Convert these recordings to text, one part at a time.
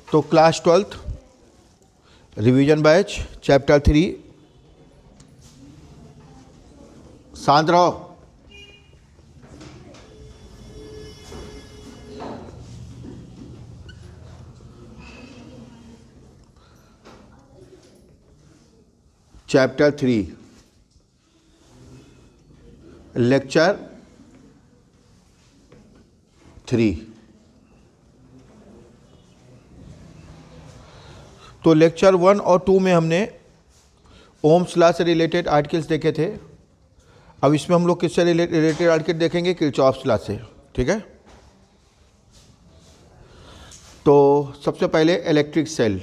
तो class 12th revision batch chapter 3, शांत रहो। Chapter 3 lecture 3। तो लेक्चर 1 और 2 में हमने ओम्स लॉ से रिलेटेड आर्टिकल्स देखे थे। अब इसमें हम लोग किससे रिलेटेड आर्टिकल देखेंगे? किरचॉफ्स लॉ से। ठीक है। तो सबसे पहले इलेक्ट्रिक सेल।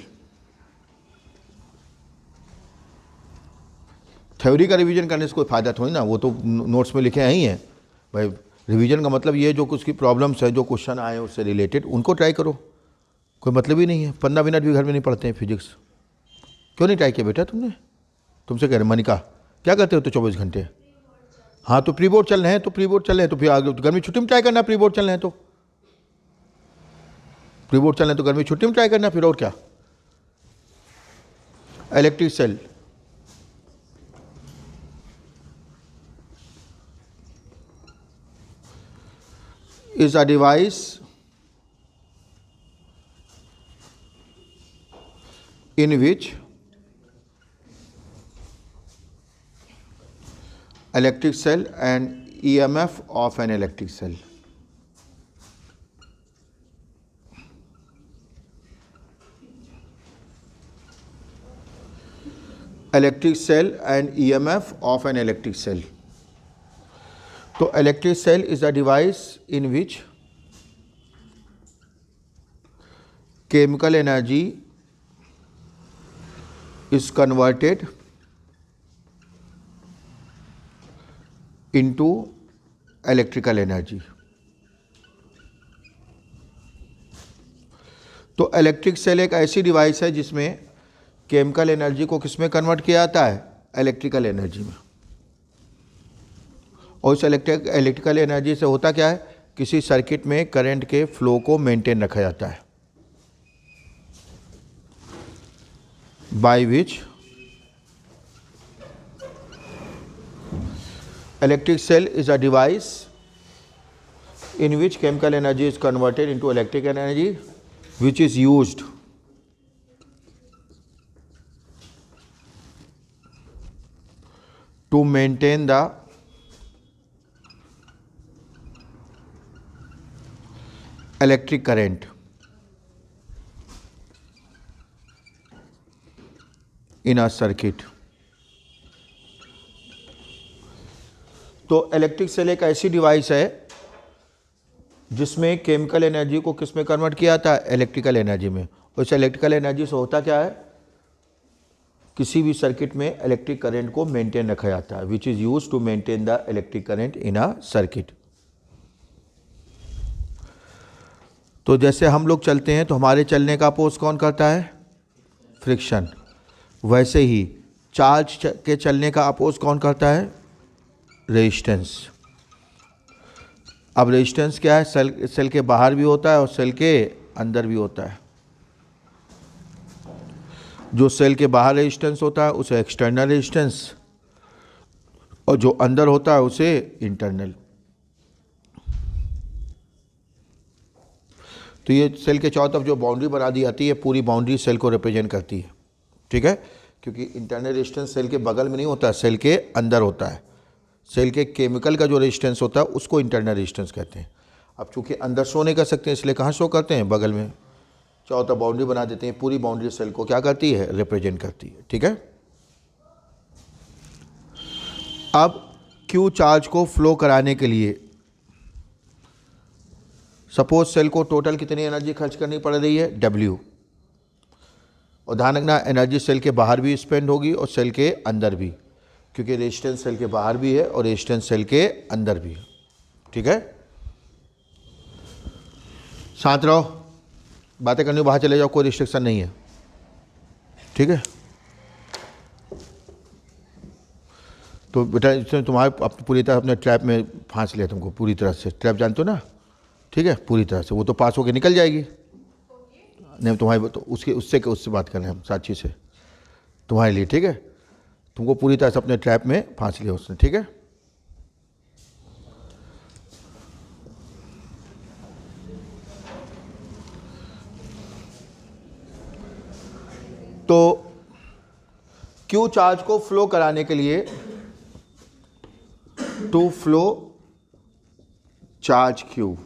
थ्योरी का रिवीजन करने से कोई फ़ायदा थोड़ी ना, वो तो नोट्स में लिखे हैं ही हैं भाई। रिवीजन का मतलब ये है जो कुछ की प्रॉब्लम्स है, जो क्वेश्चन आए उससे रिलेटेड, उनको ट्राई करो। कोई मतलब ही नहीं है। 15 मिनट भी घर में नहीं पढ़ते हैं फिजिक्स। क्यों नहीं ट्राई किया बेटा तुमने? तुमसे कह रहे मनिका क्या करते हो तो 24 घंटे? हाँ तो प्री बोर्ड चल रहे हैं, तो प्री बोर्ड चल रहे हैं तो फिर आगे गर्मी छुट्टी में ट्राई करना। प्री बोर्ड चल रहे हैं तो प्री बोर्ड चल रहे हैं तो गर्मी छुट्टी में ट्राई करना, फिर और क्या। Electric cell is a device in which electric cell and EMF of an electric cell. Electric cell and EMF of an electric cell. तो electric cell is a device in which chemical energy is converted into electrical energy. तो electric cell एक ऐसी device है जिसमें chemical energy को किस में convert किया जाता है? इलेक्ट्रिकल एनर्जी में। और इस इलेक्ट्रिकल एनर्जी से होता क्या है? किसी सर्किट में करंट के फ्लो को मेंटेन रखा जाता है। By which electric cell is a device in which chemical energy is converted into electric energy which is used to maintain the electric current in a circuit. तो electric cell एक ऐसी device है जिसमें chemical energy को किस में convert किया जाता है? इलेक्ट्रिकल एनर्जी में। और इस इलेक्ट्रिकल एनर्जी से होता क्या है? किसी भी सर्किट में इलेक्ट्रिक करंट को मेंटेन रखा जाता है, which is used to maintain the electric current in a circuit. तो जैसे हम लोग चलते हैं तो हमारे चलने का अपोज कौन करता है? फ्रिक्शन। वैसे ही चार्ज के चलने का अपोज कौन करता है? रेजिस्टेंस। अब रेजिस्टेंस क्या है? सेल के बाहर भी होता है और सेल के अंदर भी होता है। जो सेल के बाहर रेजिस्टेंस होता है उसे एक्सटर्नल रेजिस्टेंस, और जो अंदर होता है उसे इंटरनल। तो ये सेल के चारों तरफ जो बाउंड्री बना दी जाती है, पूरी बाउंड्री सेल को रिप्रेजेंट करती है। ठीक है। क्योंकि इंटरनल रेजिस्टेंस सेल के बगल में नहीं होता है, सेल के अंदर होता है। सेल के केमिकल का जो रेजिस्टेंस होता है उसको इंटरनल रेजिस्टेंस कहते हैं। अब चूंकि अंदर शो नहीं कर सकते हैं इसलिए कहाँ शो करते हैं? बगल में। चारों तरफ बाउंड्री बना देते हैं, पूरी बाउंड्री सेल को क्या करती है? रिप्रेजेंट करती है। ठीक है। अब क्यू चार्ज को फ्लो कराने के लिए सपोज सेल को टोटल कितनी एनर्जी खर्च करनी पड़ रही है? W। और ध्यान रखना एनर्जी सेल के बाहर भी स्पेंड होगी और सेल के अंदर भी, क्योंकि रेजिस्टेंस सेल के बाहर भी है और रेजिस्टेंस सेल के अंदर भी है। ठीक है। शांत रहो, बातें करने बाहर चले जाओ, कोई रिस्ट्रिक्शन नहीं है। ठीक है। तो बेटा इसने तुम्हारे पूरी तरह अपने ट्रैप में फांस लिया तुमको पूरी तरह से। ट्रैप जानते हो ना? ठीक है, पूरी तरह से। वो तो पास होके निकल जाएगी। नहीं तुम्हारी तो उससे बात कर रहे हैं हम, साक्षी से, तुम्हारे लिए, ठीक है। तुमको पूरी तरह से अपने ट्रैप में फांस लिया उसने, ठीक है। तो क्यू चार्ज को फ्लो कराने के लिए, to flow charge Q,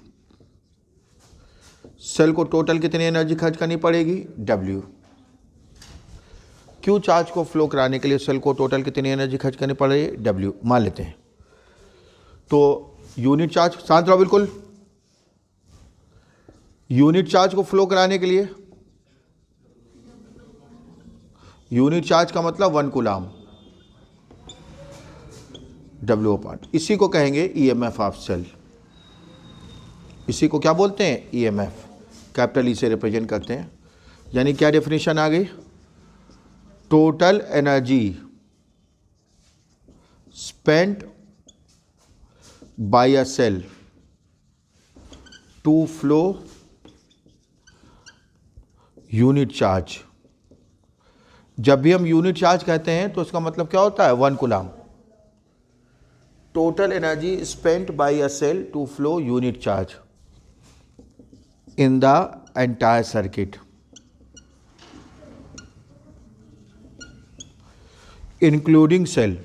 cell को टोटल कितनी एनर्जी खर्च करनी पड़ेगी, W। क्यू चार्ज को फ्लो कराने के लिए सेल को टोटल कितनी एनर्जी खर्च करनी पड़ेगी, W मान लेते हैं। तो यूनिट चार्ज, शांत रहो बिल्कुल, यूनिट चार्ज को फ्लो कराने के लिए, यूनिट चार्ज का मतलब 1 कूलाम, W पार्ट, इसी को कहेंगे EMF ऑफ सेल। इसी को क्या बोलते हैं, EMF, कैपिटल E से रिप्रेजेंट करते हैं। यानी क्या डेफिनेशन आ गई, total energy spent by a cell to flow unit charge. जब भी हम यूनिट चार्ज कहते हैं तो इसका मतलब क्या होता है, 1 coulomb. Total energy spent by a cell to flow unit charge in the entire circuit, including cell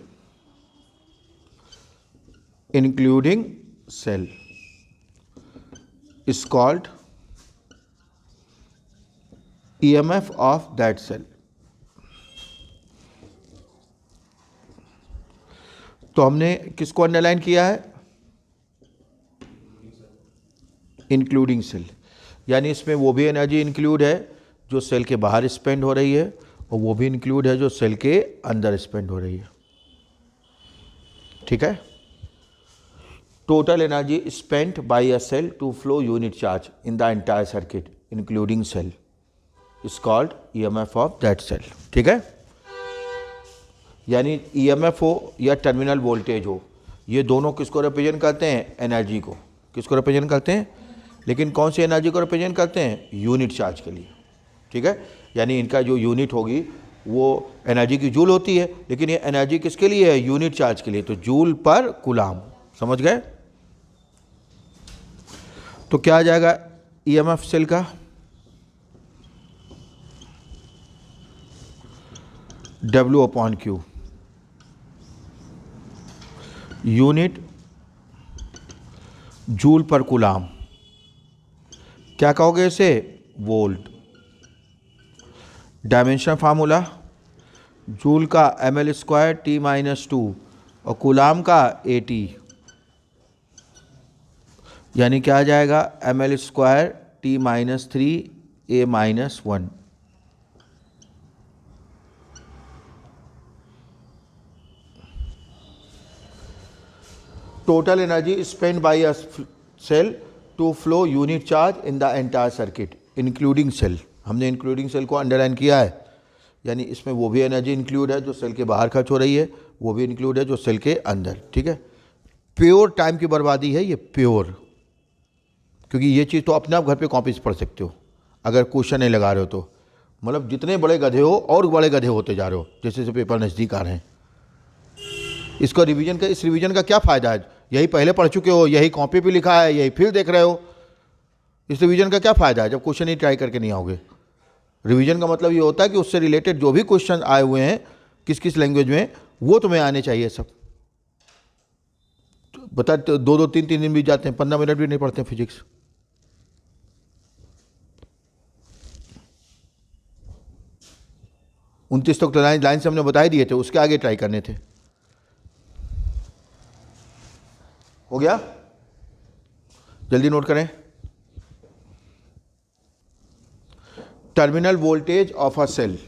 is called EMF of that cell। तो हमने किसको अंडरलाइन किया है, इंक्लूडिंग सेल, यानी इसमें वो भी एनर्जी इंक्लूड है जो सेल के बाहर स्पेंड हो रही है और वो भी इंक्लूड है जो सेल के अंदर स्पेंड हो रही है, ठीक है। Total energy spent by a cell to flow unit charge in the entire circuit including cell is called EMF of that cell, ठीक है। यानी EMF हो या टर्मिनल वोल्टेज हो, ये दोनों किसको रिप्रेजेंट करते हैं, एनर्जी को। किसको रिप्रेजेंट करते हैं, लेकिन कौन सी एनर्जी को रिप्रेजेंट करते हैं, यूनिट चार्ज के लिए, ठीक है। यानी इनका जो यूनिट होगी वो एनर्जी की जूल होती है, लेकिन ये एनर्जी किसके लिए है, यूनिट चार्ज के लिए, तो जूल पर कूलाम, समझ गए। तो क्या आ जाएगा EMF सेल का, W/Q, यूनिट जूल पर कूलाम, क्या कहोगे इसे, वोल्ट। डायमेंशन फार्मूला, जूल का ml² T-2 और कूलाम का AT, यानी क्या आ जाएगा, ml² T-3 A-1। Total energy spend by a cell to flow unit charge in the entire circuit including cell. हमने इंक्लूडिंग सेल को अंडरलाइन किया है, यानी इसमें वो भी एनर्जी इंक्लूड है जो सेल के बाहर खर्च हो रही है, वो भी इंक्लूड है जो सेल के अंदर, ठीक है। प्योर टाइम की बर्बादी है ये, प्योर, क्योंकि ये चीज़ तो अपने आप घर पे कॉपी से पढ़ सकते हो अगर क्वेश्चन नहीं लगा रहे हो तो। मतलब जितने बड़े गधे हो और बड़े गधे होते जा रहे हो जैसे जैसे पेपर नज़दीक आ रहे हैं। इसका रिवीजन का, इस रिवीजन का क्या फ़ायदा है, यही पहले पढ़ चुके हो, यही कॉपी पे लिखा है, यही फिर देख रहे हो, इस रिवीजन का क्या फ़ायदा है जब क्वेश्चन ही ट्राई करके नहीं आओगे। रिवीजन का मतलब ये होता है कि उससे रिलेटेड जो भी क्वेश्चन आए हुए हैं किस किस लैंग्वेज में, वो तुम्हें आने चाहिए सब। बता, 2-2 3-3 दिन बीत जाते हैं, 15 मिनट भी नहीं पढ़ते हैं फिजिक्स। उनतीस तक तो लाइन से हमने बता ही दिए थे, उसके आगे ट्राई करने थे। हो गया, जल्दी नोट करें। Terminal voltage of a cell,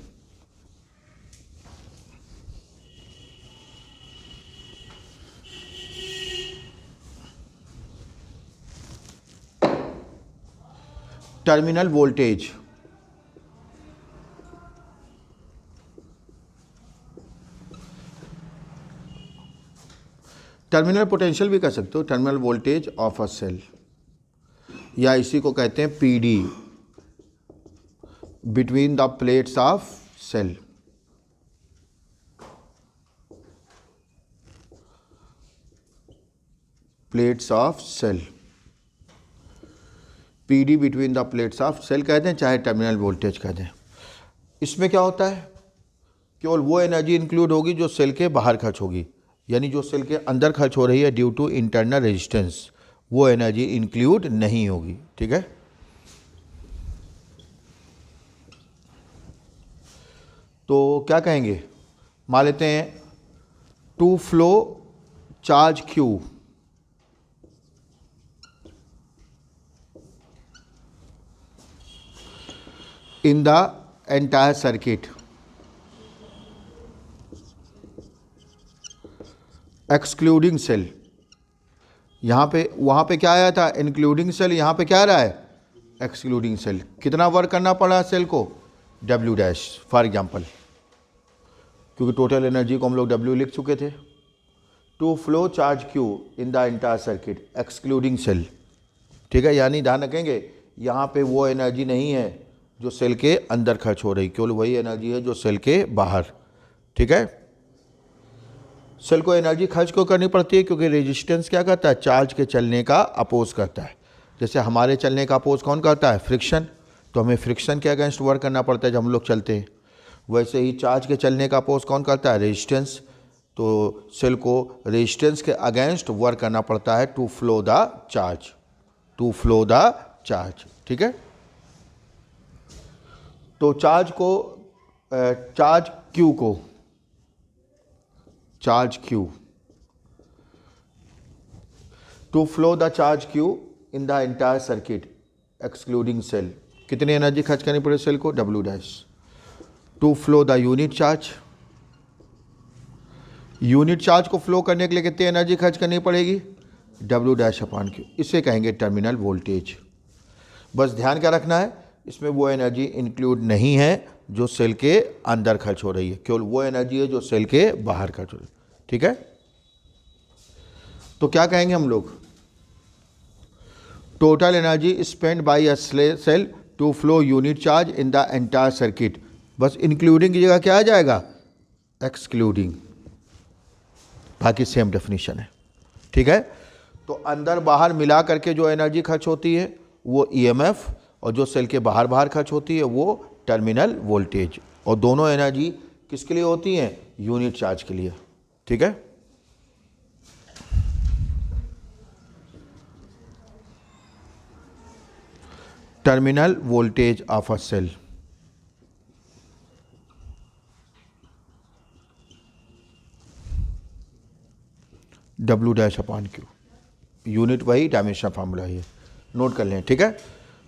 terminal voltage terminal potential भी कह सकते हो, terminal voltage of a cell, या इसी को कहते हैं PD, between the plates of cell. Plates of cell. PD between the plates of cell कह दें चाहे टर्मिनल वोल्टेज कह दें। इसमें क्या होता है, केवल वो एनर्जी इंक्लूड होगी जो सेल के बाहर खर्च होगी, यानी जो सेल के अंदर खर्च हो रही है ड्यू टू इंटरनल रेजिस्टेंस, वो एनर्जी इंक्लूड नहीं होगी। ठीक है, तो क्या कहेंगे, मान लेते हैं to flow charge Q in the entire circuit excluding cell. यहाँ पे वहाँ पे क्या आया था इंक्लूडिंग सेल, यहाँ पे क्या आ रहा है एक्सक्लूडिंग सेल। कितना वर्क करना पड़ा सेल को, W डैश फॉर एग्जांपल, क्योंकि टोटल एनर्जी को हम लोग W लिख चुके थे। To flow charge Q in the entire circuit excluding cell. ठीक है, यानी ध्यान रखेंगे यहाँ पे वो एनर्जी नहीं है जो सेल के अंदर खर्च हो रही, केवल वही एनर्जी है जो सेल के बाहर। ठीक है, सेल को एनर्जी खर्च क्यों करनी पड़ती है, क्योंकि रेजिस्टेंस क्या करता है, चार्ज के चलने का अपोज करता है। जैसे हमारे चलने का अपोज कौन करता है, फ्रिक्शन, तो हमें फ्रिक्शन के अगेंस्ट वर्क करना पड़ता है जब हम लोग चलते हैं। वैसे ही चार्ज के चलने का अपोज कौन करता है, रेजिस्टेंस, तो सेल को रेजिस्टेंस के अगेंस्ट वर्क करना पड़ता है to flow the charge, to flow the charge. ठीक है, तो charge Q to flow the charge Q in the entire circuit excluding cell, कितनी एनर्जी खर्च करनी पड़े सेल को, W dash. To flow the unit charge को फ्लो करने के लिए कितनी एनर्जी खर्च करनी पड़ेगी, W डैश अपॉन Q। इसे कहेंगे टर्मिनल वोल्टेज। बस ध्यान क्या रखना है, इसमें वो एनर्जी इंक्लूड नहीं है जो सेल के अंदर खर्च हो रही है, केवल वो एनर्जी है जो सेल के बाहर खर्च हो रही है। ठीक है, तो क्या कहेंगे हम लोग, total energy spend by a cell to flow unit charge in the entire circuit. बस इंक्लूडिंग की जगह क्या आ जाएगा, एक्सक्लूडिंग, बाकी सेम डेफिनेशन है। ठीक है, तो अंदर बाहर मिला करके जो एनर्जी खर्च होती है वो EMF, और जो सेल के बाहर खर्च होती है वो टर्मिनल वोल्टेज, और दोनों एनर्जी किसके लिए होती हैं, यूनिट चार्ज के लिए। ठीक है, terminal voltage of a cell, W dash upon Q, unit वही, डायमेंशन फार्मूला ये नोट कर लें। ठीक है,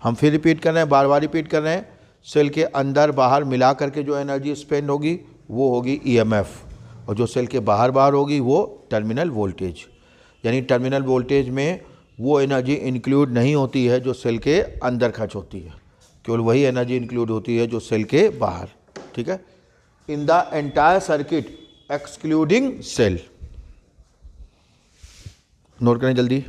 हम फिर रिपीट कर रहे हैं, बार बार रिपीट कर रहे हैं। सेल के अंदर बाहर मिला करके जो एनर्जी स्पेंड होगी वो होगी EMF, और जो सेल के बाहर होगी वो टर्मिनल वोल्टेज। यानी टर्मिनल वोल्टेज में वो एनर्जी इंक्लूड नहीं होती है जो सेल के अंदर खर्च होती है, केवल वही एनर्जी इंक्लूड होती है जो सेल के बाहर। ठीक है, in the entire circuit excluding cell. Note करें जल्दी,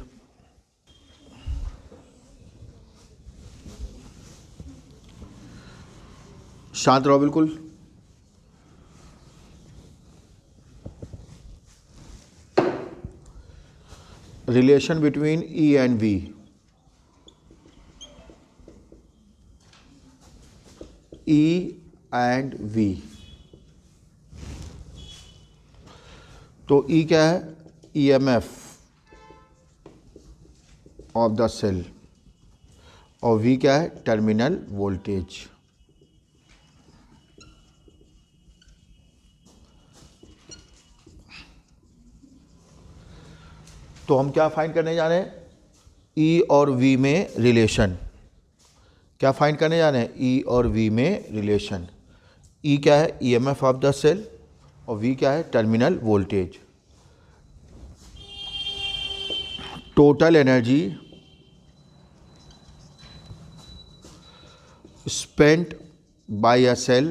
शांत रहो बिल्कुल। Relation between E and V, E and V, तो E क्या है, EMF ऑफ द सेल, और V क्या है, टर्मिनल वोल्टेज। तो हम क्या फाइंड करने जा रहे हैं, E और V में रिलेशन। क्या फाइंड करने जा रहे हैं, E और V में रिलेशन। E क्या है, EMF ऑफ द सेल, और V क्या है, terminal voltage. Total energy spent by a cell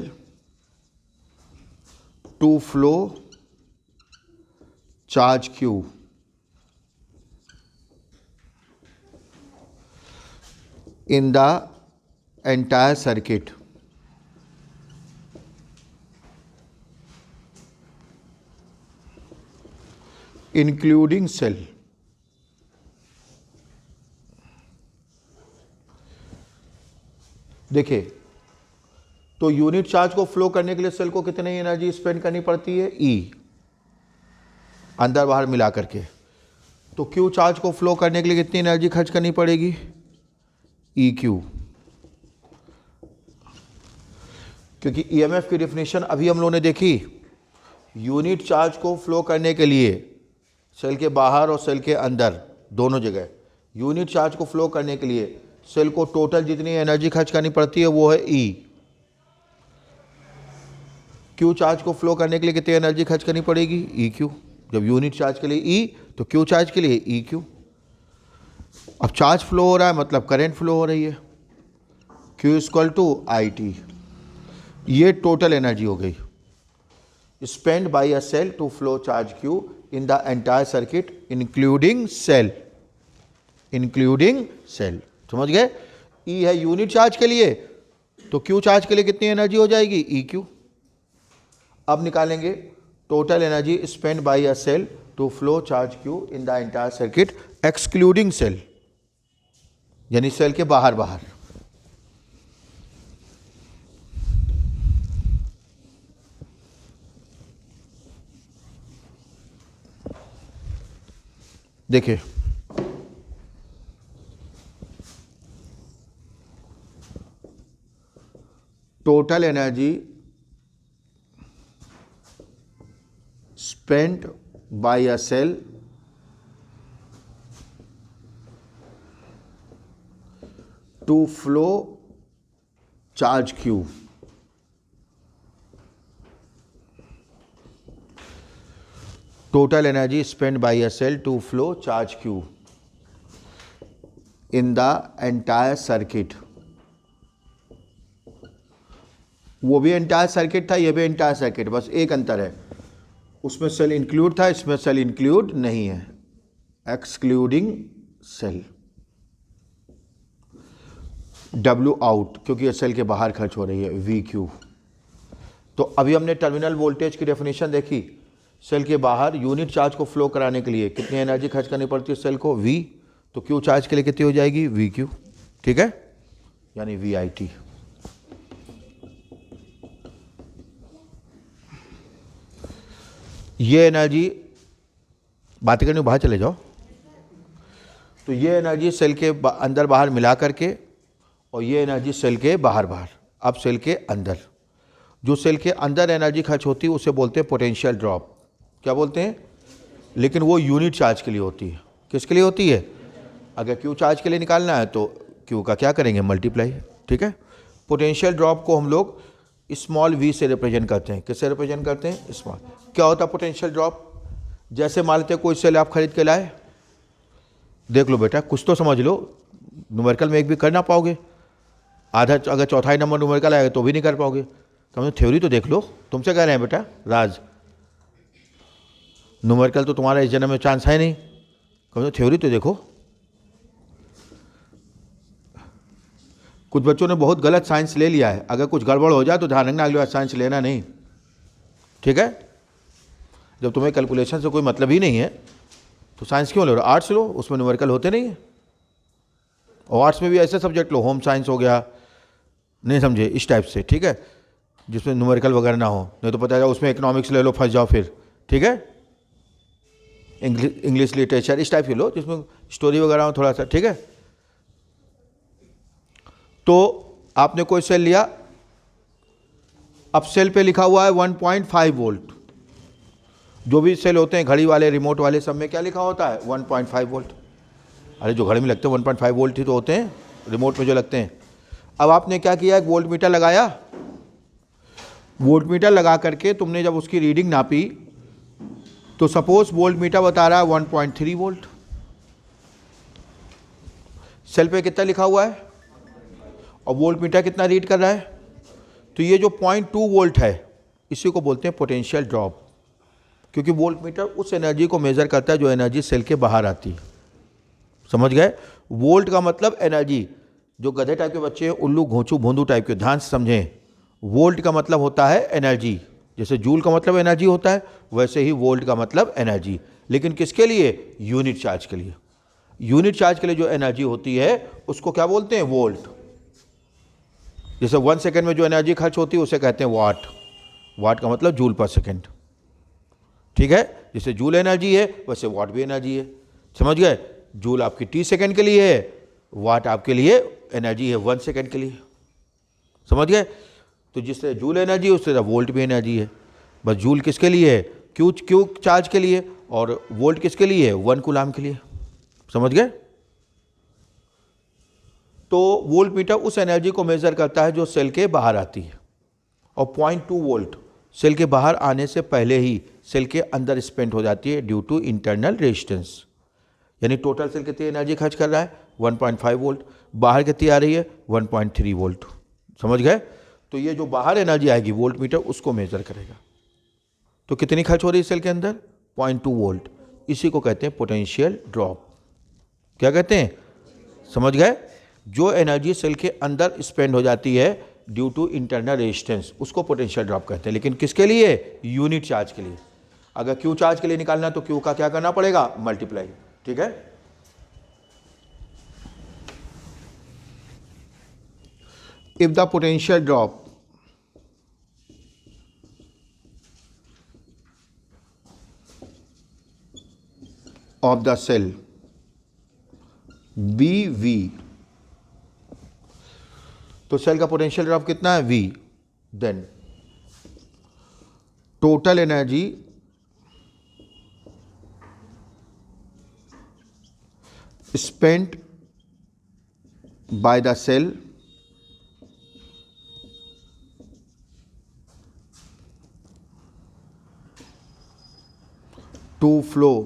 to flow charge Q in the entire circuit including cell. देखिए, तो यूनिट चार्ज को फ्लो करने के लिए सेल को कितनी एनर्जी स्पेंड करनी पड़ती है? ई, अंदर बाहर मिला करके। तो क्यू चार्ज को फ्लो करने के लिए कितनी एनर्जी खर्च करनी पड़ेगी? E Q. क्योंकि ईएमएफ की डेफिनेशन अभी हम लोगों ने देखी, यूनिट चार्ज को फ्लो करने के लिए सेल के बाहर और सेल के अंदर दोनों जगह यूनिट चार्ज को फ्लो करने के लिए सेल को टोटल जितनी एनर्जी खर्च करनी पड़ती है वो है ई। क्यू चार्ज को फ्लो करने के लिए कितनी एनर्जी खर्च करनी पड़ेगी? E Q. जब यूनिट चार्ज के लिए ई, तो क्यू चार्ज के लिए ई क्यू। अब चार्ज फ्लो हो रहा है मतलब करंट फ्लो हो रही है, Q equal to I T. ये टोटल एनर्जी हो गई spend by a cell to flow charge Q in the entire circuit including cell. Including cell, समझ गए? ई है यूनिट चार्ज के लिए, तो क्यू चार्ज के लिए कितनी एनर्जी हो जाएगी? E Q. अब निकालेंगे total energy spend by a cell to flow charge Q in the entire circuit excluding cell, यानी सेल के बाहर बाहर। देखिए, total energy spent by a cell to flow charge Q. Total energy spent by a cell to flow charge Q in the entire circuit. वो भी entire circuit था, ये भी एंटायर सर्किट, बस एक अंतर है, उसमें सेल इंक्लूड था, इसमें सेल इंक्लूड नहीं है, एक्सक्लूडिंग सेल। W आउट, क्योंकि ये सेल के बाहर खर्च हो रही है, वी क्यू। तो अभी हमने टर्मिनल वोल्टेज की डेफिनेशन देखी, सेल के बाहर यूनिट चार्ज को फ्लो कराने के लिए कितनी एनर्जी खर्च करनी पड़ती है सेल को? V। तो क्यू चार्ज के लिए कितनी हो जाएगी? We Q. ठीक है, यानी वी आई टी। ये एनर्जी, बातें करने बाहर चले जाओ। तो ये एनर्जी सेल के अंदर बाहर मिला करके, और ये एनर्जी सेल के बाहर बाहर। अब सेल के अंदर, जो सेल के अंदर एनर्जी खर्च होती है उसे बोलते हैं पोटेंशियल ड्रॉप। क्या बोलते हैं? लेकिन वो यूनिट चार्ज के लिए होती है। किसके लिए होती है? अगर क्यू चार्ज के लिए निकालना है तो क्यू का क्या करेंगे? मल्टीप्लाई। ठीक है, पोटेंशियल ड्रॉप को हम लोग स्मॉल वी से रिप्रेजेंट करते हैं। किससे रिप्रेजेंट करते हैं? स्मॉल। क्या होता है पोटेंशियल ड्रॉप? जैसे मान लेते हैं कोई सेल आप खरीद के लाए, देख लो बेटा, कुछ तो समझ लो, न्यूमेरिकल में एक भी कर ना पाओगे, आधा अगर चौथाई नंबर न्यूमेरिकल आएगा तो भी नहीं कर पाओगे। कम थ्योरी तो देख लो। तुमसे कह रहे हैं बेटा राज, न्यूमेरिकल तो तुम्हारा इस जन्म में चांस है नहीं, कम थ्योरी तो देखो। कुछ बच्चों ने बहुत गलत साइंस ले लिया है, अगर कुछ गड़बड़ हो जाए तो ध्यान रखना, अगली बार साइंस लेना नहीं। ठीक है, जब तुम्हें कैलकुलेशन से कोई मतलब ही नहीं है तो साइंस क्यों ले रहे हो? आर्ट्स लो, उसमें न्यूमेरिकल होते नहीं है। और आर्ट्स में भी ऐसे सब्जेक्ट लो, होम साइंस हो गया, नहीं समझे, इस टाइप से। ठीक है, जिसमें न्यूमेरिकल वगैरह ना हो, नहीं तो पता जाए उसमें इकोनॉमिक्स ले लो, फंस जाओ फिर। ठीक है, इंग्लिश लिटरेचर इस टाइप के लो जिसमें स्टोरी वगैरह हो थोड़ा सा। ठीक है, तो आपने कोई सेल लिया, अब सेल पे लिखा हुआ है 1.5 वोल्ट। जो भी सेल होते हैं घड़ी वाले, रिमोट वाले, सब में क्या लिखा होता है? 1.5 वोल्ट। अरे जो घड़ी में लगते हैं 1.5 वोल्ट ही तो होते हैं, रिमोट में जो लगते हैं। अब आपने क्या किया? एक वोल्ट मीटर लगाया। वोल्ट मीटर लगा करके तुमने जब उसकी रीडिंग नापी तो सपोज वोल्ट मीटर बता रहा है 1.3 वोल्ट। सेल पे कितना लिखा हुआ है और वोल्ट मीटर कितना रीड कर रहा है? तो ये जो 0.2 वोल्ट है इसी को बोलते हैं पोटेंशियल ड्रॉप, क्योंकि वोल्ट मीटर उस एनर्जी को मेजर करता है जो एनर्जी सेल के बाहर आती है। समझ गए? वोल्ट का मतलब एनर्जी। जो गधे टाइप के बच्चे हैं, उल्लू घोंचू भोंदू टाइप के, ध्यान से समझें। वोल्ट का मतलब होता है एनर्जी, जैसे जूल का मतलब एनर्जी होता है, वैसे ही वोल्ट का मतलब एनर्जी। लेकिन किसके लिए? यूनिट चार्ज के लिए। यूनिट चार्ज के लिए जो एनर्जी होती है उसको क्या बोलते हैं? वोल्ट। जैसे 1 सेकेंड में जो एनर्जी खर्च होती है उसे कहते हैं वाट। वाट का मतलब जूल पर सेकेंड, ठीक है। जैसे जूल एनर्जी है वैसे वाट भी एनर्जी है, समझ गए। जूल आपकी t सेकेंड के लिए है, वाट आपके लिए एनर्जी है 1 सेकेंड के लिए, समझ गए। तो जिस तरह जूल एनर्जी है उस तरह वोल्ट भी एनर्जी है। बस जूल किसके लिए है? क्यू चार्ज के लिए, और वोल्ट किसके लिए है? 1 कूलाम के लिए, समझ गए। तो वोल्ट मीटर उस एनर्जी को मेजर करता है जो सेल के बाहर आती है, और 0.2 वोल्ट सेल के बाहर आने से पहले ही सेल के अंदर स्पेंड हो जाती है ड्यू टू इंटरनल रेजिस्टेंस। यानी टोटल सेल कितनी एनर्जी खर्च कर रहा है? 1.5 वोल्ट, बाहर कितनी आ रही है? 1.3 वोल्ट, समझ गए। तो ये जो बाहर एनर्जी आएगी वोल्ट मीटर उसको मेजर करेगा। तो कितनी खर्च हो रही है सेल के अंदर? 0.2 वोल्ट। इसी को कहते हैं पोटेंशियल ड्रॉप। क्या कहते हैं? समझ गए। जो एनर्जी सेल के अंदर स्पेंड हो जाती है ड्यू टू इंटरनल रेजिस्टेंस उसको पोटेंशियल ड्रॉप कहते हैं। लेकिन किसके लिए? यूनिट चार्ज के लिए। अगर क्यू चार्ज के लिए निकालना तो क्यू का क्या करना पड़ेगा? मल्टीप्लाई, ठीक है। If the potential drop of the cell BV, तो सेल का पोटेंशियल ड्रॉप कितना है? V। Then total energy spent by the cell to flow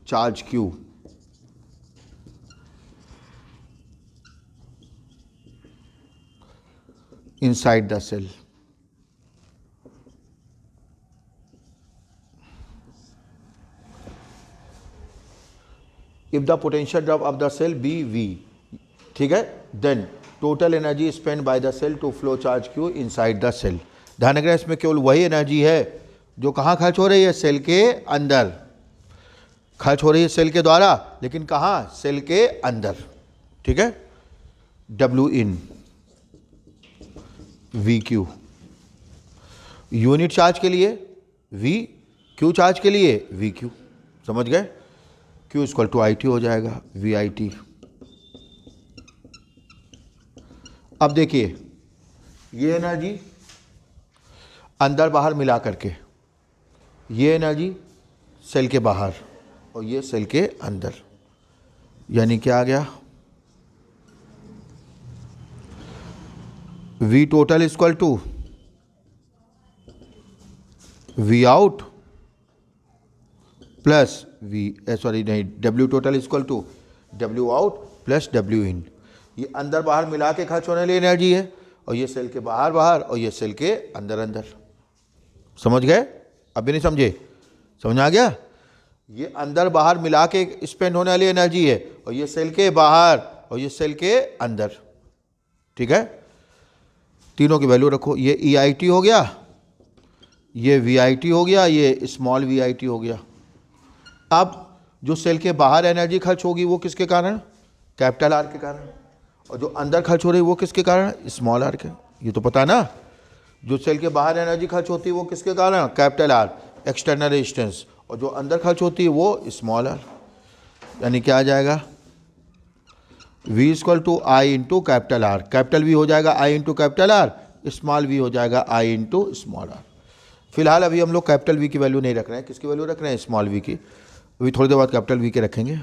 charge Q inside the cell. If the potential drop of the cell be V, ठीक है, then total energy spent by the cell to flow charge Q inside the cell. ध्यान रखना इसमें केवल वही energy है जो कहाँ खर्च हो रही है? सेल के अंदर खर्च हो रही है सेल के द्वारा, लेकिन कहाँ? सेल के अंदर, ठीक है। W in VQ, unit charge के लिए V, क्यू चार्ज के लिए VQ, समझ गए। Q इक्वल टू IT हो जाएगा, VIT। अब देखिए ये एनर्जी अंदर बाहर मिला करके, ये एनर्जी सेल के बाहर और ये सेल के अंदर, यानी क्या आ गया? V total equal to V out plus W total equal to W out plus W in. ये अंदर बाहर मिला के खर्च होने वाली एनर्जी है, और ये सेल के बाहर बाहर और ये सेल के अंदर अंदर, समझ गए? अभी नहीं समझे? समझ आ गया? ये अंदर बाहर मिला के स्पेंड होने वाली एनर्जी है, और ये सेल के बाहर और ये सेल के अंदर, ठीक है। तीनों की वैल्यू रखो। ये EIT हो गया, ये VIT हो गया, ये स्मॉल VIT हो गया। अब जो सेल के बाहर एनर्जी खर्च होगी वो किसके कारण? कैपिटल R के कारण। और जो अंदर खर्च हो रही है वो किसके कारण? स्मॉल r के। ये तो पता है ना। जो सेल के बाहर एनर्जी खर्च होती है वो किसके कारण? Capital R, external resistance. और जो अंदर खर्च होती है वो स्मॉल r। यानी क्या आ जाएगा? V equal to I into capital R। Capital V हो जाएगा I into capital R, small V हो जाएगा I इंटू स्मॉल r। फिलहाल अभी हम लोग कैपिटल V की वैल्यू नहीं रख रहे हैं। किसकी वैल्यू रख रहे हैं? स्मॉल v की। अभी थोड़ी देर बाद कैपिटल V के रखेंगे।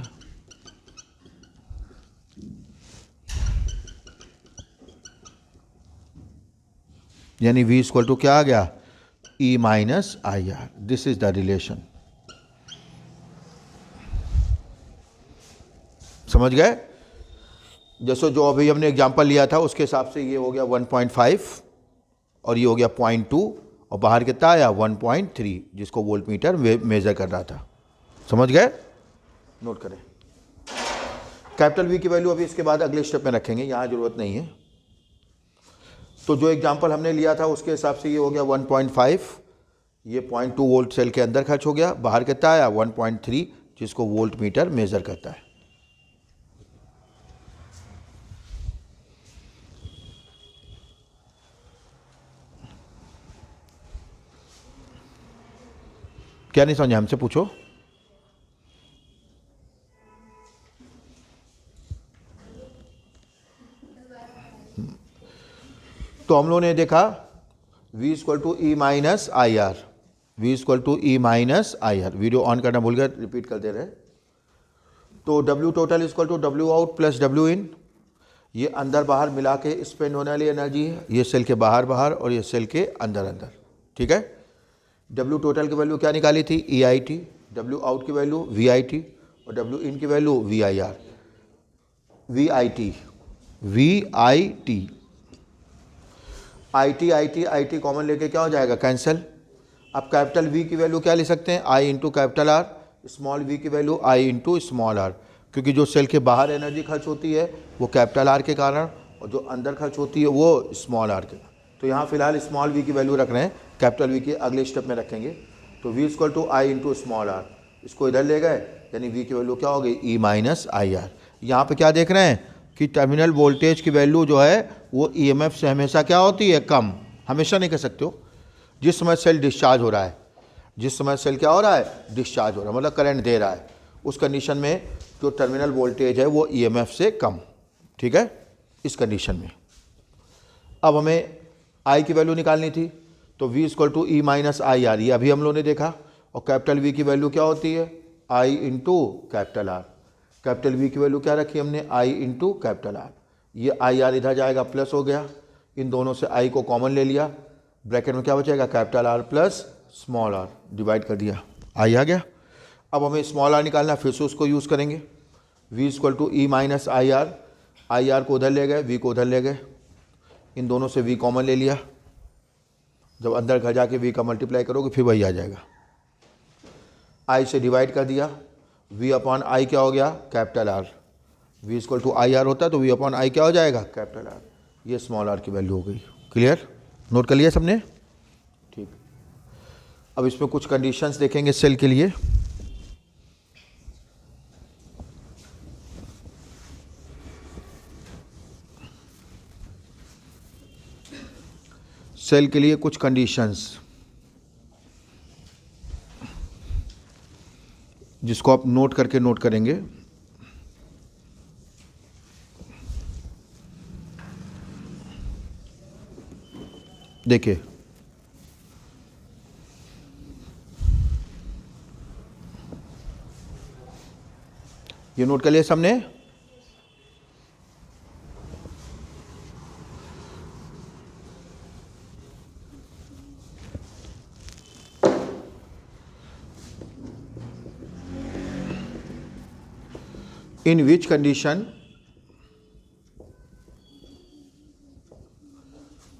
यानी V इक्वल टू क्या आ गया? E minus IR। This is the relation, समझ गए। जैसे जो अभी हमने एग्जांपल लिया था उसके हिसाब से ये हो गया 1.5 और ये हो गया 0.2, और बाहर कितना आया? 1.3, जिसको वोल्ट मीटर मेजर कर रहा था, समझ गए। नोट करें। कैपिटल V की वैल्यू अभी इसके बाद अगले स्टेप में रखेंगे, यहाँ जरूरत नहीं है। तो जो एग्जांपल हमने लिया था उसके हिसाब से ये हो गया 1.5, ये 0.2 वोल्ट सेल के अंदर खर्च हो गया, बाहर कितना आया? 1.3, जिसको वोल्ट मीटर मेज़र करता है। क्या नहीं समझा हमसे पूछो। तो हम लोगों ने देखा V equal to E minus I R, V equal to E minus I R. Video on करना भूल गया, रिपीट कर दे रहे। तो W total equal to W out plus W in, ये अंदर बाहर मिला के स्पेंड होने वाली एनर्जी है। ये सेल के बाहर बाहर और ये सेल के अंदर अंदर, ठीक है। W टोटल की वैल्यू क्या निकाली थी, E I T. W out की वैल्यू वी आई टी और W इन की value V I R. V I T I T common लेके क्या हो जाएगा, कैंसिल। अब कैपिटल V की वैल्यू क्या ले सकते हैं, I into capital R। Small v की value I into small r, क्योंकि जो सेल के बाहर एनर्जी खर्च होती है वो कैपिटल R के कारण और जो अंदर खर्च होती है वो स्मॉल r के। तो यहाँ फिलहाल स्मॉल v की वैल्यू रख रहे हैं, कैपिटल V की अगले स्टेप में रखेंगे। तो V equal to I into small r, इसको इधर ले गए, यानी V की वैल्यू क्या हो गई, E माइनस आई आर। यहाँ पर क्या देख रहे हैं कि टर्मिनल वोल्टेज की वैल्यू जो है वो EMF से हमेशा क्या होती है, कम। हमेशा नहीं कह सकते हो, जिस समय सेल डिस्चार्ज हो रहा है, जिस समय सेल क्या हो रहा है, डिस्चार्ज हो रहा है, मतलब करंट दे रहा है, उस कंडीशन में जो टर्मिनल वोल्टेज है वो EMF से कम, ठीक है। इस कंडीशन में अब हमें I की वैल्यू निकालनी थी, तो V equal to E minus I R, ये अभी हम लोगों ने देखा। और कैपिटल V की वैल्यू क्या होती है, I into capital R। Capital V की वैल्यू क्या रखी हमने, I इंटू कैपिटल R। ये आई आर इधर जाएगा, प्लस हो गया, इन दोनों से I को कॉमन ले लिया, ब्रैकेट में क्या बचेगा, capital R plus small r, divide कर दिया, I आ गया। अब हमें स्मॉल r निकालना, फिर से उसको यूज़ करेंगे। V equal to E minus I R को उधर ले गए, V को उधर ले गए, इन दोनों से V कॉमन ले लिया। जब अंदर घर जाके V का मल्टीप्लाई करोगे फिर वही आ जाएगा। I से डिवाइड कर दिया, V अपॉन I क्या हो गया, capital R। V equal to I R होता है तो V अपॉन I क्या हो जाएगा, कैपिटल R। ये स्मॉल r की वैल्यू हो गई। क्लियर, नोट कर लिया सबने, ठीक। अब इसमें कुछ कंडीशंस देखेंगे सेल के लिए। सेल के लिए कुछ कंडीशंस जिसको आप नोट करके नोट करेंगे। देखिए, ये नोट कर लिया सबने। In which condition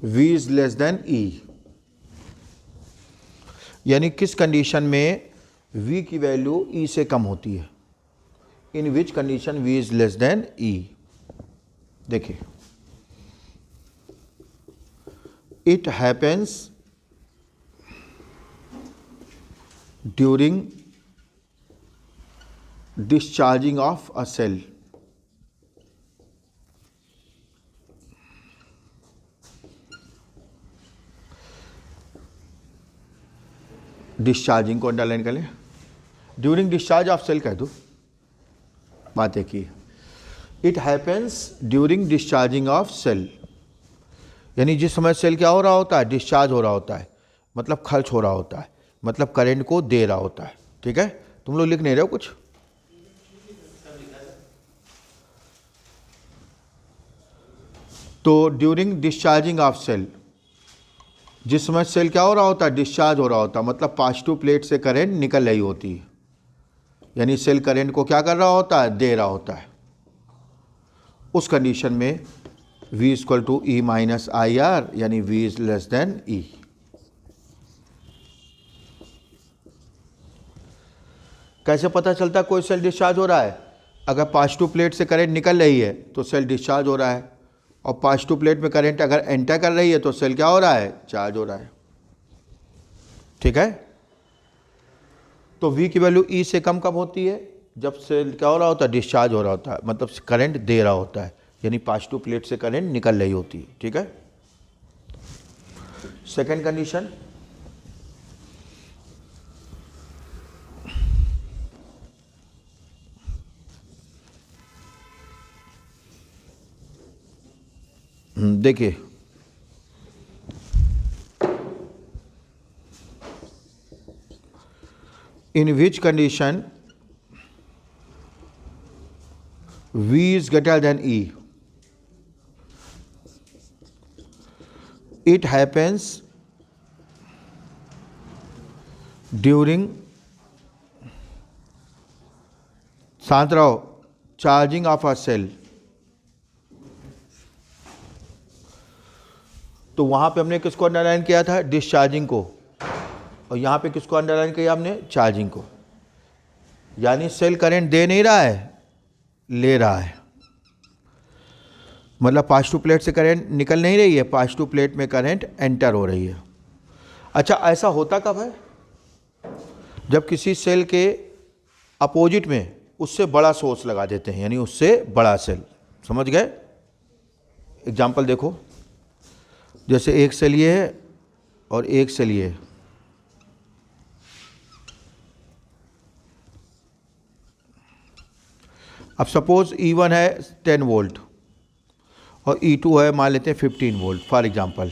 V is less than E, यानी किस कंडीशन में V की वैल्यू E से कम होती है। In which condition V is less than E। देखिए, it happens during discharging of a cell. Discharging को अंडरलाइन कर लें, ड्यूरिंग डिस्चार्ज ऑफ सेल कह दो, बात एक ही। It happens during discharging of cell, यानी जिस समय सेल क्या हो रहा होता है, डिस्चार्ज हो रहा होता है, मतलब खर्च हो रहा होता है, मतलब करंट को दे रहा होता है, ठीक है। तुम लोग लिख नहीं रहे हो कुछ, तो ड्यूरिंग डिस्चार्जिंग ऑफ सेल, जिस समय सेल क्या हो रहा होता है, डिस्चार्ज हो रहा होता है, मतलब पॉजिटिव प्लेट से करंट निकल रही होती है, यानी सेल करंट को क्या कर रहा होता है, दे रहा होता है। उस कंडीशन में V equal to E minus I R, यानी V is less than E। कैसे पता चलता है कोई सेल डिस्चार्ज हो रहा है, अगर पॉजिटिव प्लेट से करंट निकल रही है तो सेल डिस्चार्ज हो रहा है, और पॉजिटिव प्लेट में करंट अगर एंटर कर रही है तो सेल क्या हो रहा है, चार्ज हो रहा है, ठीक है। तो V की वैल्यू E से कम कब होती है? जब सेल क्या हो रहा होता है? डिस्चार्ज हो रहा होता है, मतलब करंट दे रहा होता है, यानी पॉजिटिव प्लेट से करंट निकल रही होती है। ठीक है। सेकेंड कंडीशन, देखिए in which condition V is greater than E? It happens during, शांत रहो, चार्जिंग ऑफ अ सेल। तो वहां पे हमने किसको अंडरलाइन किया था? डिस्चार्जिंग को। और यहाँ पे किसको अंडरलाइन किया हमने? चार्जिंग को। यानी सेल करंट दे नहीं रहा है, ले रहा है, मतलब पॉजिटिव प्लेट से करंट निकल नहीं रही है, पॉजिटिव प्लेट में करंट एंटर हो रही है। अच्छा, ऐसा होता कब है? जब किसी सेल के अपोजिट में उससे बड़ा सोर्स लगा देते हैं, यानी उससे बड़ा सेल। समझ गए? एग्जाम्पल देखो, जैसे एक सेल ये है और एक सेल ये है। अब सपोज E1 है 10 वोल्ट और E2 है मान लेते हैं 15 वोल्ट फॉर एग्जांपल।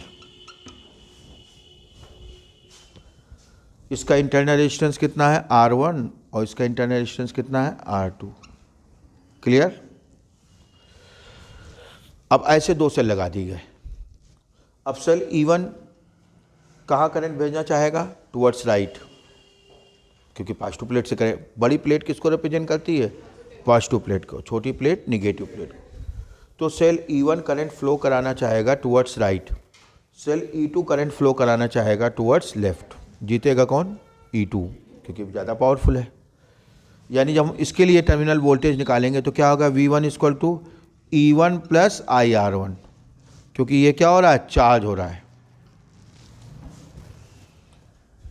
इसका इंटरनल रेजिस्टेंस कितना है? R1 और इसका इंटरनल रेजिस्टेंस कितना है? R2। क्लियर? अब ऐसे दो सेल लगा दिए गए। अब सेल E1 कहाँ करंट भेजना चाहेगा? टुवर्ड्स राइट, क्योंकि पॉजिटिव प्लेट से करें। बड़ी प्लेट किसको रिप्रेजेंट करती है? पॉजिटिव प्लेट को, छोटी प्लेट निगेटिव प्लेट को। तो सेल E1 करंट फ्लो कराना चाहेगा towards right, cell E2 current flow कराना चाहेगा टुवर्ड्स लेफ्ट। जीतेगा कौन? E2, क्योंकि ज़्यादा पावरफुल है। यानी जब हम इसके लिए टर्मिनल वोल्टेज निकालेंगे तो क्या होगा? V1 equal to E1 plus IR1, क्योंकि ये क्या हो रहा है? चार्ज हो रहा है।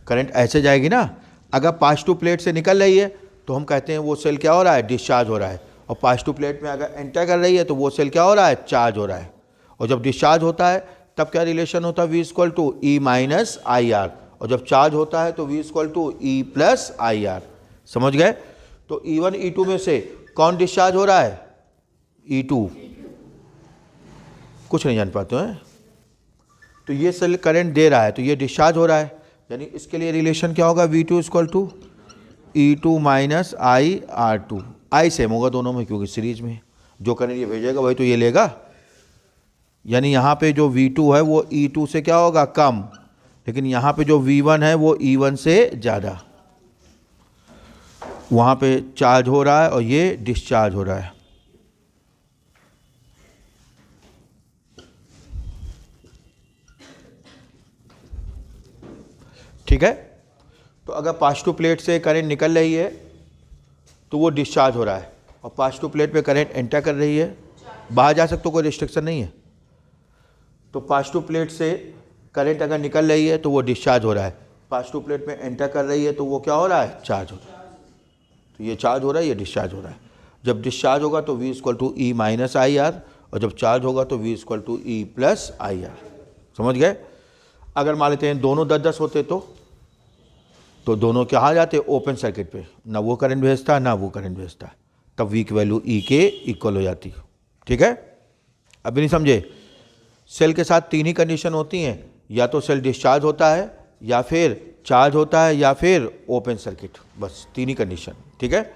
करंट ऐसे जाएगी ना, अगर पॉजिटिव प्लेट से निकल रही है तो हम कहते हैं वो सेल क्या हो रहा है? डिस्चार्ज हो रहा है। और पॉजिटिव प्लेट में अगर एंटर कर रही है तो वो सेल क्या हो रहा है? चार्ज हो रहा है। और जब डिस्चार्ज होता है तब क्या रिलेशन होता है? V equal to E minus IR। और जब चार्ज होता है तो V equal to E plus IR। समझ गए? तो E1 E2 में से कौन डिस्चार्ज हो रहा है? E2। कुछ नहीं जान पाते हैं। तो ये सेल करंट दे रहा है तो ये डिस्चार्ज हो रहा है, यानी इसके लिए रिलेशन क्या होगा? V2 equal to E2 minus IR2। I same होगा दोनों में, क्योंकि सीरीज में जो करंट ये भेजेगा वही तो ये लेगा। यानी यहाँ पे जो V2 है वो E2 से क्या होगा? कम, लेकिन यहाँ पे जो V1 है वो E1 से ज़्यादा। वहाँ पे चार्ज हो रहा है और ये डिस्चार्ज हो रहा है। ठीक है? तो अगर पॉजिटिव प्लेट से करंट निकल रही है तो वो डिस्चार्ज हो रहा है, और पॉजिटिव प्लेट पे करंट एंटर कर रही है, बाहर जा सकते, कोई रिस्ट्रिक्शन नहीं है। तो पॉजिटिव प्लेट से करंट अगर निकल रही है तो वो डिस्चार्ज हो रहा है, पॉजिटिव प्लेट में एंटर कर रही है तो वो क्या हो रहा है? चार्ज हो रहा है। तो ये चार्ज हो रहा है, ये डिस्चार्ज हो रहा है। जब डिस्चार्ज होगा तो V equal to E minus IR, और जब चार्ज होगा तो V equal to E plus IR। समझ गए? अगर मान लेते हैं दोनों 10-10 होते तो दोनों कहाँ जाते? ओपन सर्किट पे, ना वो करंट भेजता ना वो करंट भेजता, तब V की वैल्यू E के इक्वल हो जाती। ठीक है? अभी नहीं समझे? सेल के साथ तीन ही कंडीशन होती हैं, या तो सेल डिस्चार्ज होता है, या फिर चार्ज होता है, या फिर ओपन सर्किट। बस तीन ही कंडीशन। ठीक है?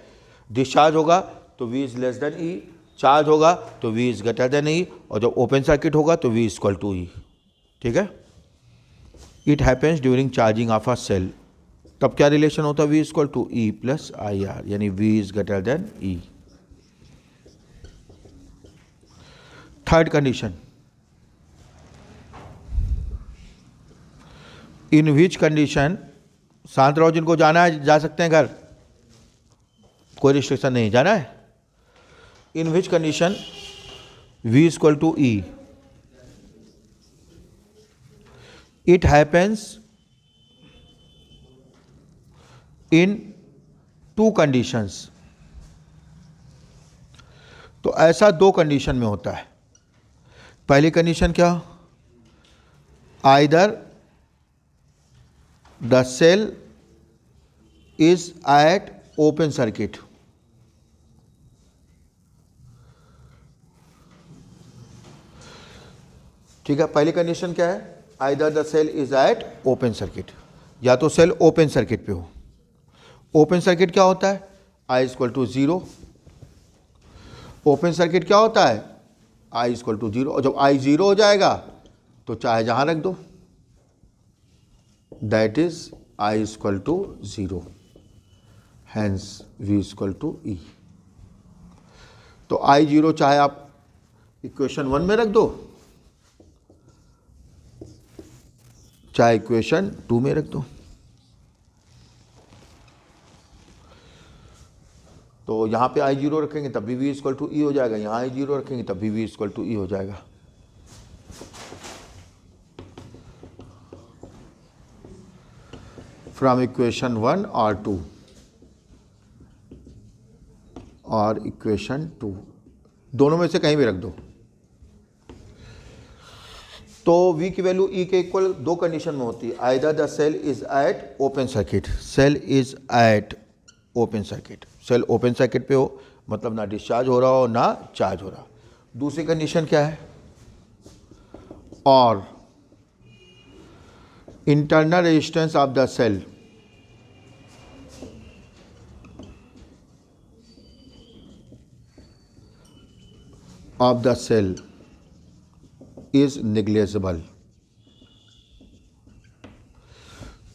डिस्चार्ज होगा तो V is less than E, charge होगा तो V is greater than E, और जब ओपन सर्किट होगा तो V इक्वल टू E। ठीक है? It happens during charging of a cell. तब क्या रिलेशन होता है? V equal to E plus IR, यानी V is greater than E। Third condition, in which condition, शांत रहो, जिनको जाना है जा सकते हैं घर, कोई रिस्ट्रिक्शन नहीं, जाना है। In which condition V equal to E, it happens in two conditions, तो ऐसा दो कंडीशन में होता है। पहली कंडीशन क्या, either the cell is at open circuit, ठीक है। पहली कंडीशन क्या है, either the cell is at open circuit, या तो सेल ओपन सर्किट पे हो। ओपन सर्किट क्या होता है, I equal to zero. Open circuit क्या होता है, आई इक्वल टू जीरो। और जब आई जीरो हो जाएगा तो चाहे जहां रख दो, that is I equal to zero, hence V equal to E. तो आई जीरो चाहे आप इक्वेशन 1 में रख दो, चाहे इक्वेशन 2 में रख दो। तो यहाँ पे आई जीरो रखेंगे तब भी वी इक्वल टू ई हो जाएगा, यहाँ आई जीरो रखेंगे तब भी वी इक्वल टू ई हो जाएगा। फ्रॉम इक्वेशन 1 और 2 और इक्वेशन 2, दोनों में से कहीं भी रख दो। तो V की वैल्यू E के इक्वल दो कंडीशन में होती है, either the cell is at open circuit, cell is at open circuit, cell open circuit पे हो मतलब ना डिस्चार्ज हो रहा हो ना चार्ज हो रहा। दूसरी कंडीशन क्या है, और internal resistance of the cell is negligible.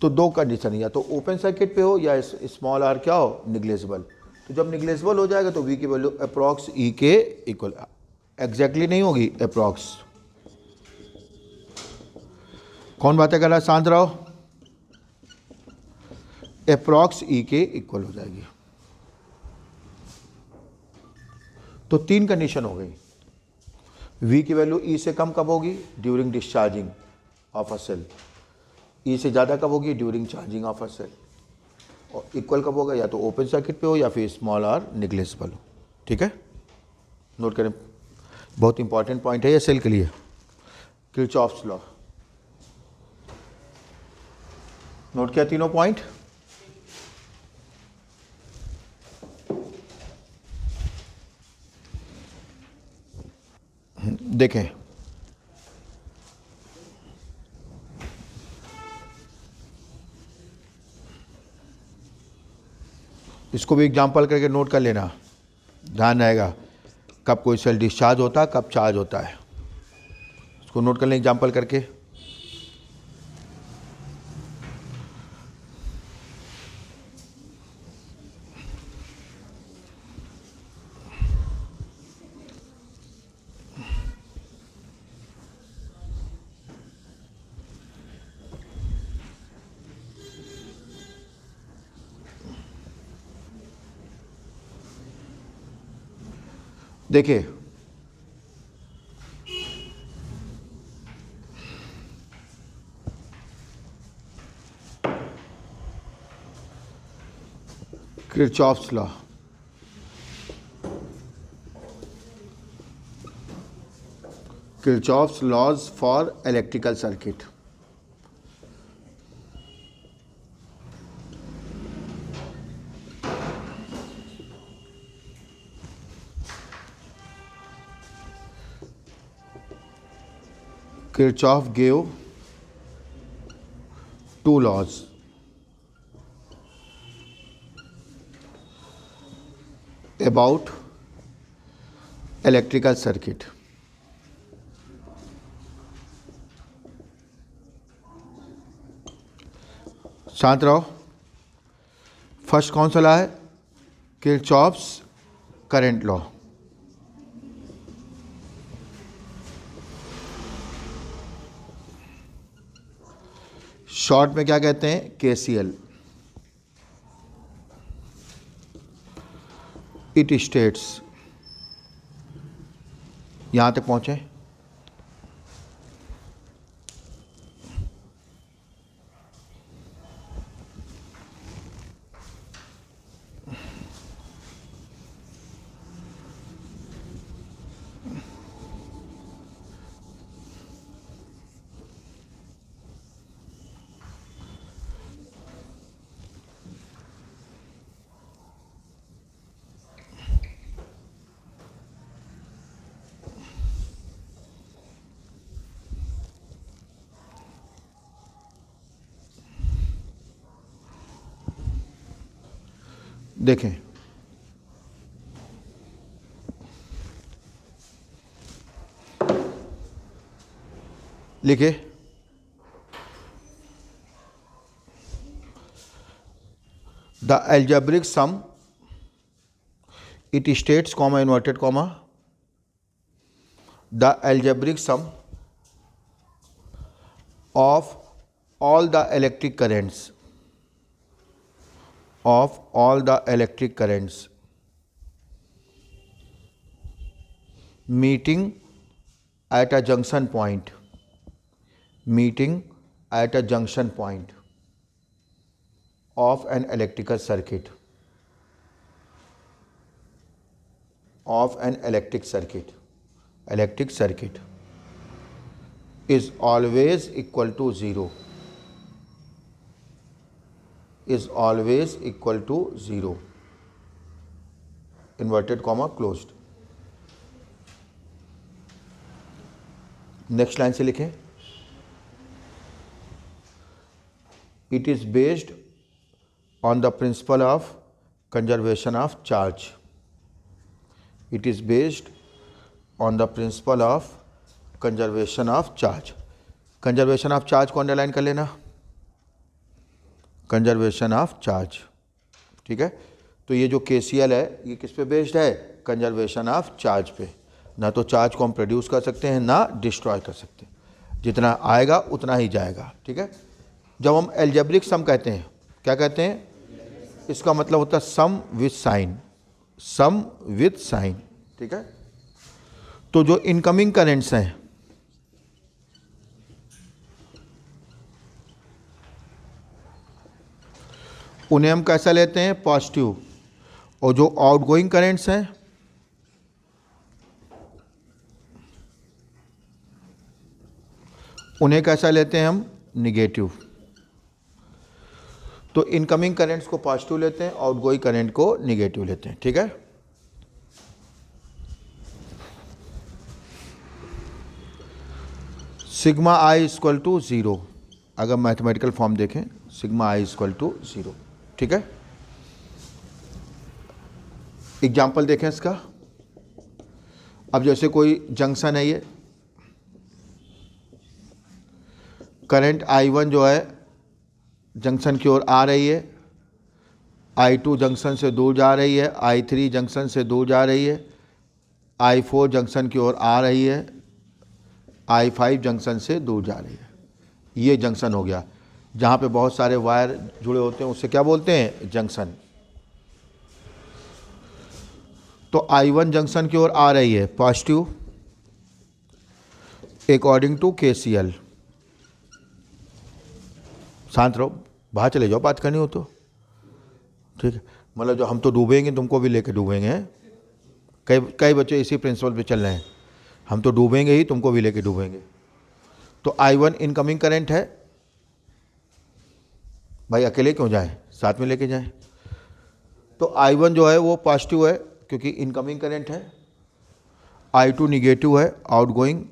तो दो कंडीशन, या तो ओपन सर्किट पे हो या स्मॉल आर क्या हो, निग्लेजिबल। तो जब निग्लेजिबल हो जाएगा तो वी की वैल्यू अप्रॉक्स ई के इक्वल, एग्जैक्टली नहीं होगी, अप्रॉक्स। कौन बातें कर रहा है, शांत रहो। अप्रॉक्स ई के इक्वल हो जाएगी। तो तीन कंडीशन हो गई। V की वैल्यू E से कम कब होगी, during discharging of a cell. E से ज़्यादा कब होगी, during charging of a cell. और इक्वल कब होगा, या तो ओपन सर्किट पे हो या फिर स्मॉल आर निग्लेजिबल हो। ठीक है, नोट करें, बहुत इंपॉर्टेंट पॉइंट है ये सेल के लिए। किरचॉफ्स लॉ, नोट किया तीनों पॉइंट। देखें, इसको भी एग्जांपल करके नोट कर लेना, ध्यान रहेगा कब कोई सेल डिस्चार्ज होता है कब चार्ज होता है। इसको नोट कर लें एग्जांपल करके। देखिए, Kirchhoff's law, Kirchhoff's laws for electrical circuit. Kirchhoff gave two laws. About electrical circuit. शांत रहो। फर्स्ट कौन सा लॉ है, किरचॉफ्स करंट लॉ। शॉर्ट में क्या कहते हैं, केसीएल। इट स्टेट्स, यहां तक पहुंचे। देखें, लिखे, the algebraic sum, it states comma inverted comma the algebraic sum of all the electric currents meeting at a junction point of an electrical circuit is always equal to zero, inverted comma closed. Next line से लिखें, it is based on the principle of conservation of charge. It is based on the principle of conservation of charge. Conservation of charge को underline कर लेना, conservation of charge, ठीक है। तो ये जो KCL है ये किस पे बेस्ड है, कंजर्वेशन ऑफ चार्ज पे। ना तो चार्ज को हम प्रोड्यूस कर सकते हैं ना डिस्ट्रॉय कर सकते हैं, जितना आएगा उतना ही जाएगा, ठीक है। जब हम एल्जेब्रिक सम कहते हैं, क्या कहते हैं, इसका मतलब होता है सम विथ साइन, ठीक है। तो जो इनकमिंग करेंट्स हैं उन्हें हम कैसा लेते हैं, पॉजिटिव, और जो आउटगोइंग करेंट्स हैं उन्हें कैसा लेते हैं हम, निगेटिव। तो इनकमिंग करेंट्स को पॉजिटिव लेते हैं, आउटगोइंग करंट को निगेटिव लेते हैं, ठीक है। सिग्मा आई इक्वल टू 0, अगर मैथमेटिकल फॉर्म देखें, सिग्मा आई इक्वल टू 0, ठीक है। एग्जाम्पल देखें इसका। अब जैसे कोई जंक्शन है, ये करंट I1 जो है जंक्शन की ओर आ रही है, I2 जंक्शन से दूर जा रही है, I3 जंक्शन से दूर जा रही है, I4 जंक्शन की ओर आ रही है, I5 जंक्शन से दूर जा रही है। ये जंक्शन हो गया, जहाँ पे बहुत सारे वायर जुड़े होते हैं उससे क्या बोलते हैं, जंक्शन। तो I1 जंक्शन की ओर आ रही है, पॉजिटिव, अकॉर्डिंग टू KCL। शांत रहो, बाहर चले जाओ, बात करनी हो तो, ठीक है। मतलब जो हम तो डूबेंगे, तुमको भी लेके डूबेंगे। कई बच्चे इसी प्रिंसिपल पे चल रहे हैं, हम तो डूबेंगे ही, तुमको भी लेके डूबेंगे। तो I1 इनकमिंग करंट है, भाई अकेले क्यों जाएं, साथ में लेके जाएं। तो I1 जो है वो पॉजिटिव है क्योंकि इनकमिंग करंट है, I2 निगेटिव है, आउटगोइंग,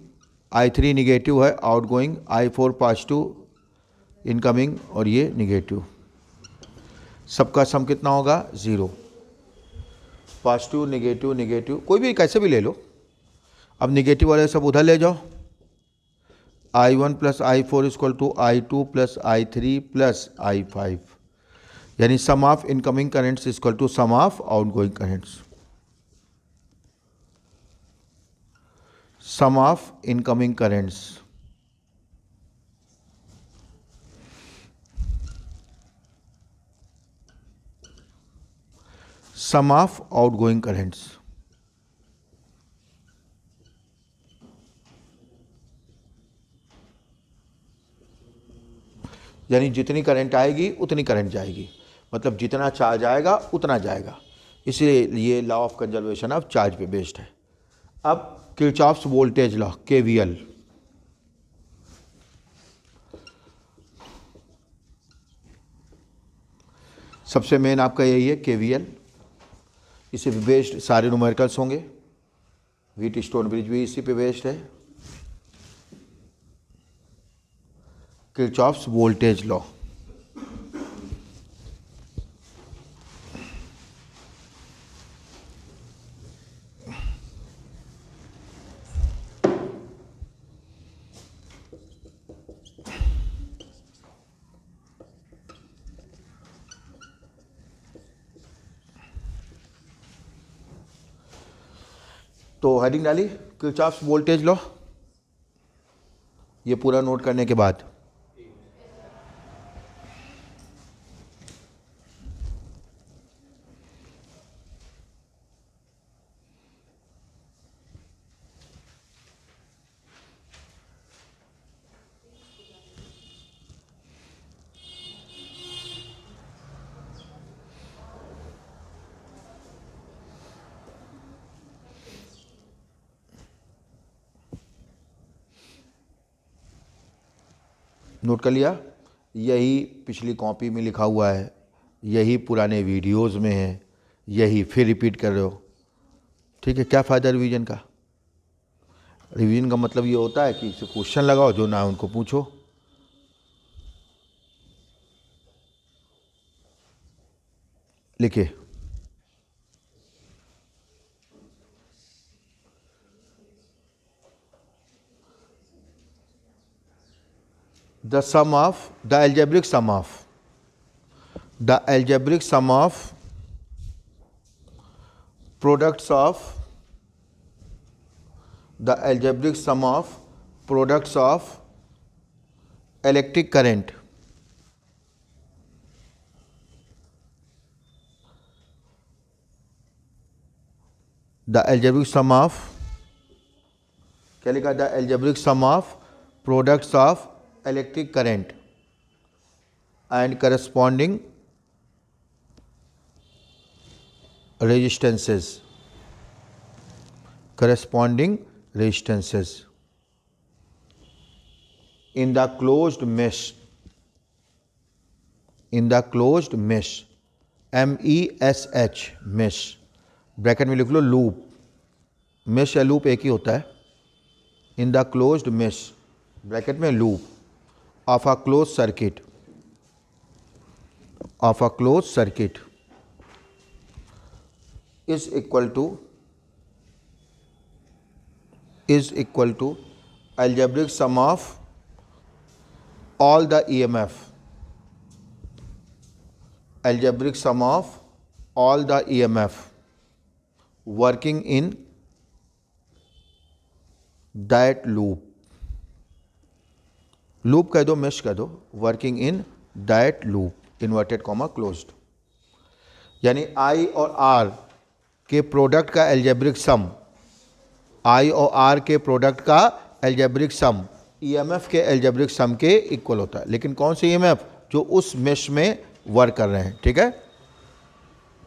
I3 निगेटिव है, आउटगोइंग, I4 पॉजिटिव इनकमिंग, और ये निगेटिव। सबका सम कितना होगा, 0। पॉजिटिव निगेटिव निगेटिव, कोई भी कैसे भी ले लो। अब निगेटिव वाले सब उधर ले जाओ, I1 plus I4 equal to I2 plus I3 plus I5, यानी sum of incoming currents equal to sum of outgoing currents. Sum of incoming currents sum of outgoing currents. यानी जितनी करंट आएगी उतनी करंट जाएगी, मतलब जितना चार्ज आएगा उतना जाएगा। इसलिए ये law of conservation of charge पे बेस्ड है। अब किरचॉफ्स वोल्टेज लॉ, KVL, सबसे मेन आपका यही है, KVL। इसी पे बेस्ड सारे न्यूमेरिकल्स होंगे। व्हीट स्टोन ब्रिज भी इसी पे बेस्ड है। किरचॉफ्स वोल्टेज लॉ, तो हेडिंग डाली किरचॉफ्स वोल्टेज लॉ, ये पूरा नोट करने के बाद नोट कर लिया। यही पिछली कॉपी में लिखा हुआ है, यही पुराने वीडियोस में है, यही फिर रिपीट कर रहे हो। ठीक है, क्या फ़ायदा रिवीजन का? रिवीजन का मतलब ये होता है कि क्वेश्चन लगाओ, जो ना उनको पूछो। लिखिए, the sum of the algebraic sum of products of the algebraic sum of products of electric current the algebraic sum of क्या लिखा? the algebraic sum of products of electric current and corresponding resistances in the closed mesh MESH mesh, bracket में लिख लो loop. Mesh या loop एक ही होता है। In the closed mesh, bracket में loop, of a closed circuit is equal to algebraic sum of all the EMF working in that loop कह दो, mesh कह दो, working in that loop inverted comma closed. यानी आई और are के product का algebraic sum, EMF के algebraic sum के इक्वल होता है। लेकिन कौन से ईएमएफ? जो उस मेश में वर्क कर रहे हैं। ठीक है,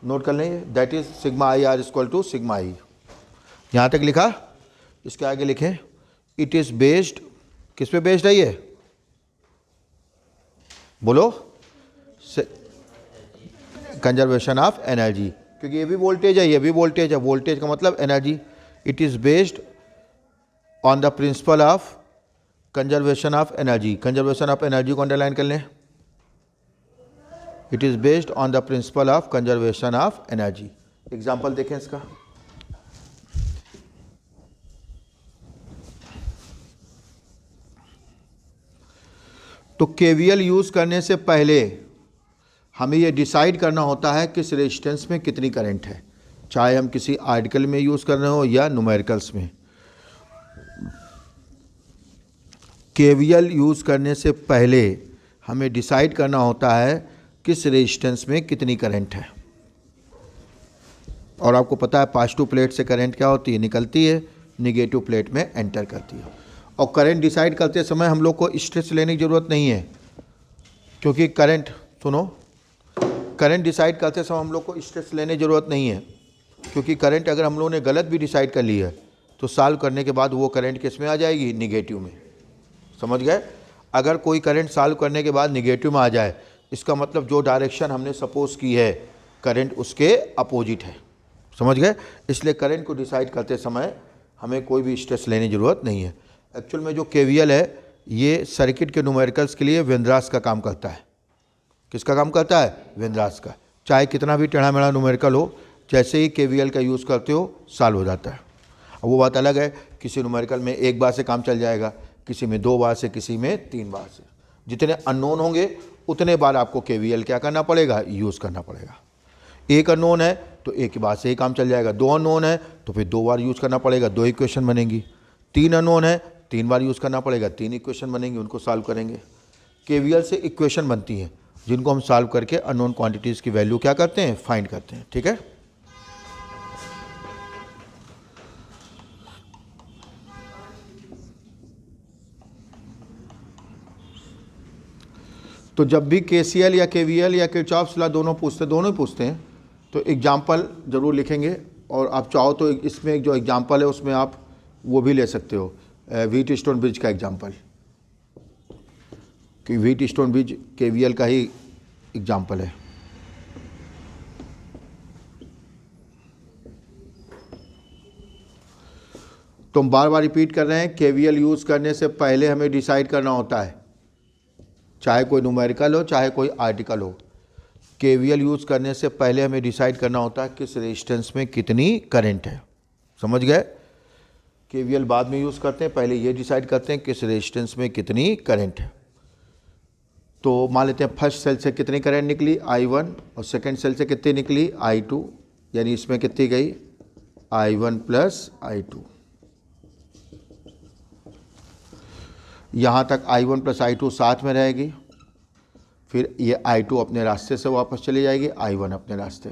नोट कर लेंगे। That is sigma I R equal to sigma I. यहां तक लिखा। इसके आगे लिखें, इट इज बेस्ड, किस पे बेस्ड है ये? बोलो, कंजर्वेशन ऑफ एनर्जी, क्योंकि ये भी वोल्टेज है, ये भी वोल्टेज है। वोल्टेज का मतलब energy. It is based on the principle of conservation of energy. Conservation of energy को अंडरलाइन कर लें। It is based on the principle of conservation of energy. Example देखें इसका। तो केवीएल यूज़ करने से पहले हमें ये डिसाइड करना होता है किस रेजिस्टेंस में कितनी करंट है, चाहे हम किसी आर्टिकल में यूज़ कर रहे हो या न्यूमेरिकल्स में। केवीएल यूज़ करने से पहले हमें डिसाइड करना होता है किस रेजिस्टेंस में कितनी करंट है। और आपको पता है पॉजिटिव प्लेट से करंट क्या होती है? निकलती है, निगेटिव प्लेट में एंटर करती है। और करंट डिसाइड करते समय हम लोग को स्ट्रेस लेने की ज़रूरत नहीं है, क्योंकि करंट, सुनो, करंट डिसाइड करते समय हम लोग को स्ट्रेस लेने की ज़रूरत नहीं है, क्योंकि करंट अगर हम लोगों ने गलत भी डिसाइड कर ली है तो सॉल्व करने के बाद वो करंट किस में आ जाएगी? निगेटिव में। समझ गए? अगर कोई करंट सॉल्व करने के बाद निगेटिव में आ जाए, इसका मतलब जो डायरेक्शन हमने सपोज की है करंट उसके अपोजिट है। समझ गए? इसलिए करंट को डिसाइड करते समय हमें कोई भी स्ट्रेस लेने की ज़रूरत नहीं है। एक्चुअल में जो केवीएल है ये सर्किट के न्यूमेरिकल्स के लिए वेनद्रास का काम करता है। किसका काम करता है? वेनद्रास का। चाहे कितना भी टेढ़ा मेढ़ा न्यूमेरिकल हो, जैसे ही केवीएल का यूज़ करते हो सॉल्व हो जाता है। अब वो बात अलग है, किसी न्यूमेरिकल में एक बार से काम चल जाएगा, किसी में 2 बार से, किसी में 3 बार से। जितने अननोन होंगे उतने बार आपको केवीएल क्या करना पड़ेगा? यूज़ करना पड़ेगा। एक अननोन है तो एक के बाद से ही काम चल जाएगा, 2 अननोन है तो फिर 2 बार यूज़ करना पड़ेगा, 2 इक्वेशन बनेंगी। 3 अननोन है 3 बार यूज़ करना पड़ेगा, 3 इक्वेशन बनेंगी, उनको सॉल्व करेंगे। केवीएल से इक्वेशन बनती हैं जिनको हम सॉल्व करके अननोन क्वांटिटीज़ की वैल्यू क्या करते हैं, फाइंड करते हैं। ठीक है, तो जब भी केसीएल या केवीएल या किरचॉफ्स लॉ दोनों ही पूछते हैं तो एग्जाम्पल ज़रूर लिखेंगे। और आप चाहो तो इसमें एक जो एग्जाम्पल है उसमें आप वो भी ले सकते हो, व्हीट स्टोन ब्रिज का एग्जाम्पल, कि व्हीट स्टोन ब्रिज केवीएल का ही एग्जाम्पल है। तो हम बार बार रिपीट कर रहे हैं, केवीएल यूज़ करने से पहले हमें डिसाइड करना होता है, चाहे कोई न्यूमेरिकल हो चाहे कोई आर्टिकल हो, केवीएल यूज़ करने से पहले हमें डिसाइड करना होता है किस रेजिस्टेंस में कितनी करंट है। समझ गए? केवीएल बाद में यूज़ करते हैं, पहले ये डिसाइड करते हैं किस रेजिस्टेंस में कितनी करंट है। तो मान लेते हैं फर्स्ट सेल से कितनी करंट निकली I1 और सेकंड सेल से कितनी निकली I2, यानी इसमें कितनी गई I1 प्लस I2। यहाँ तक I1 प्लस I2 साथ में रहेगी, फिर ये I2 अपने रास्ते से वापस चली जाएगी, I1 अपने रास्ते।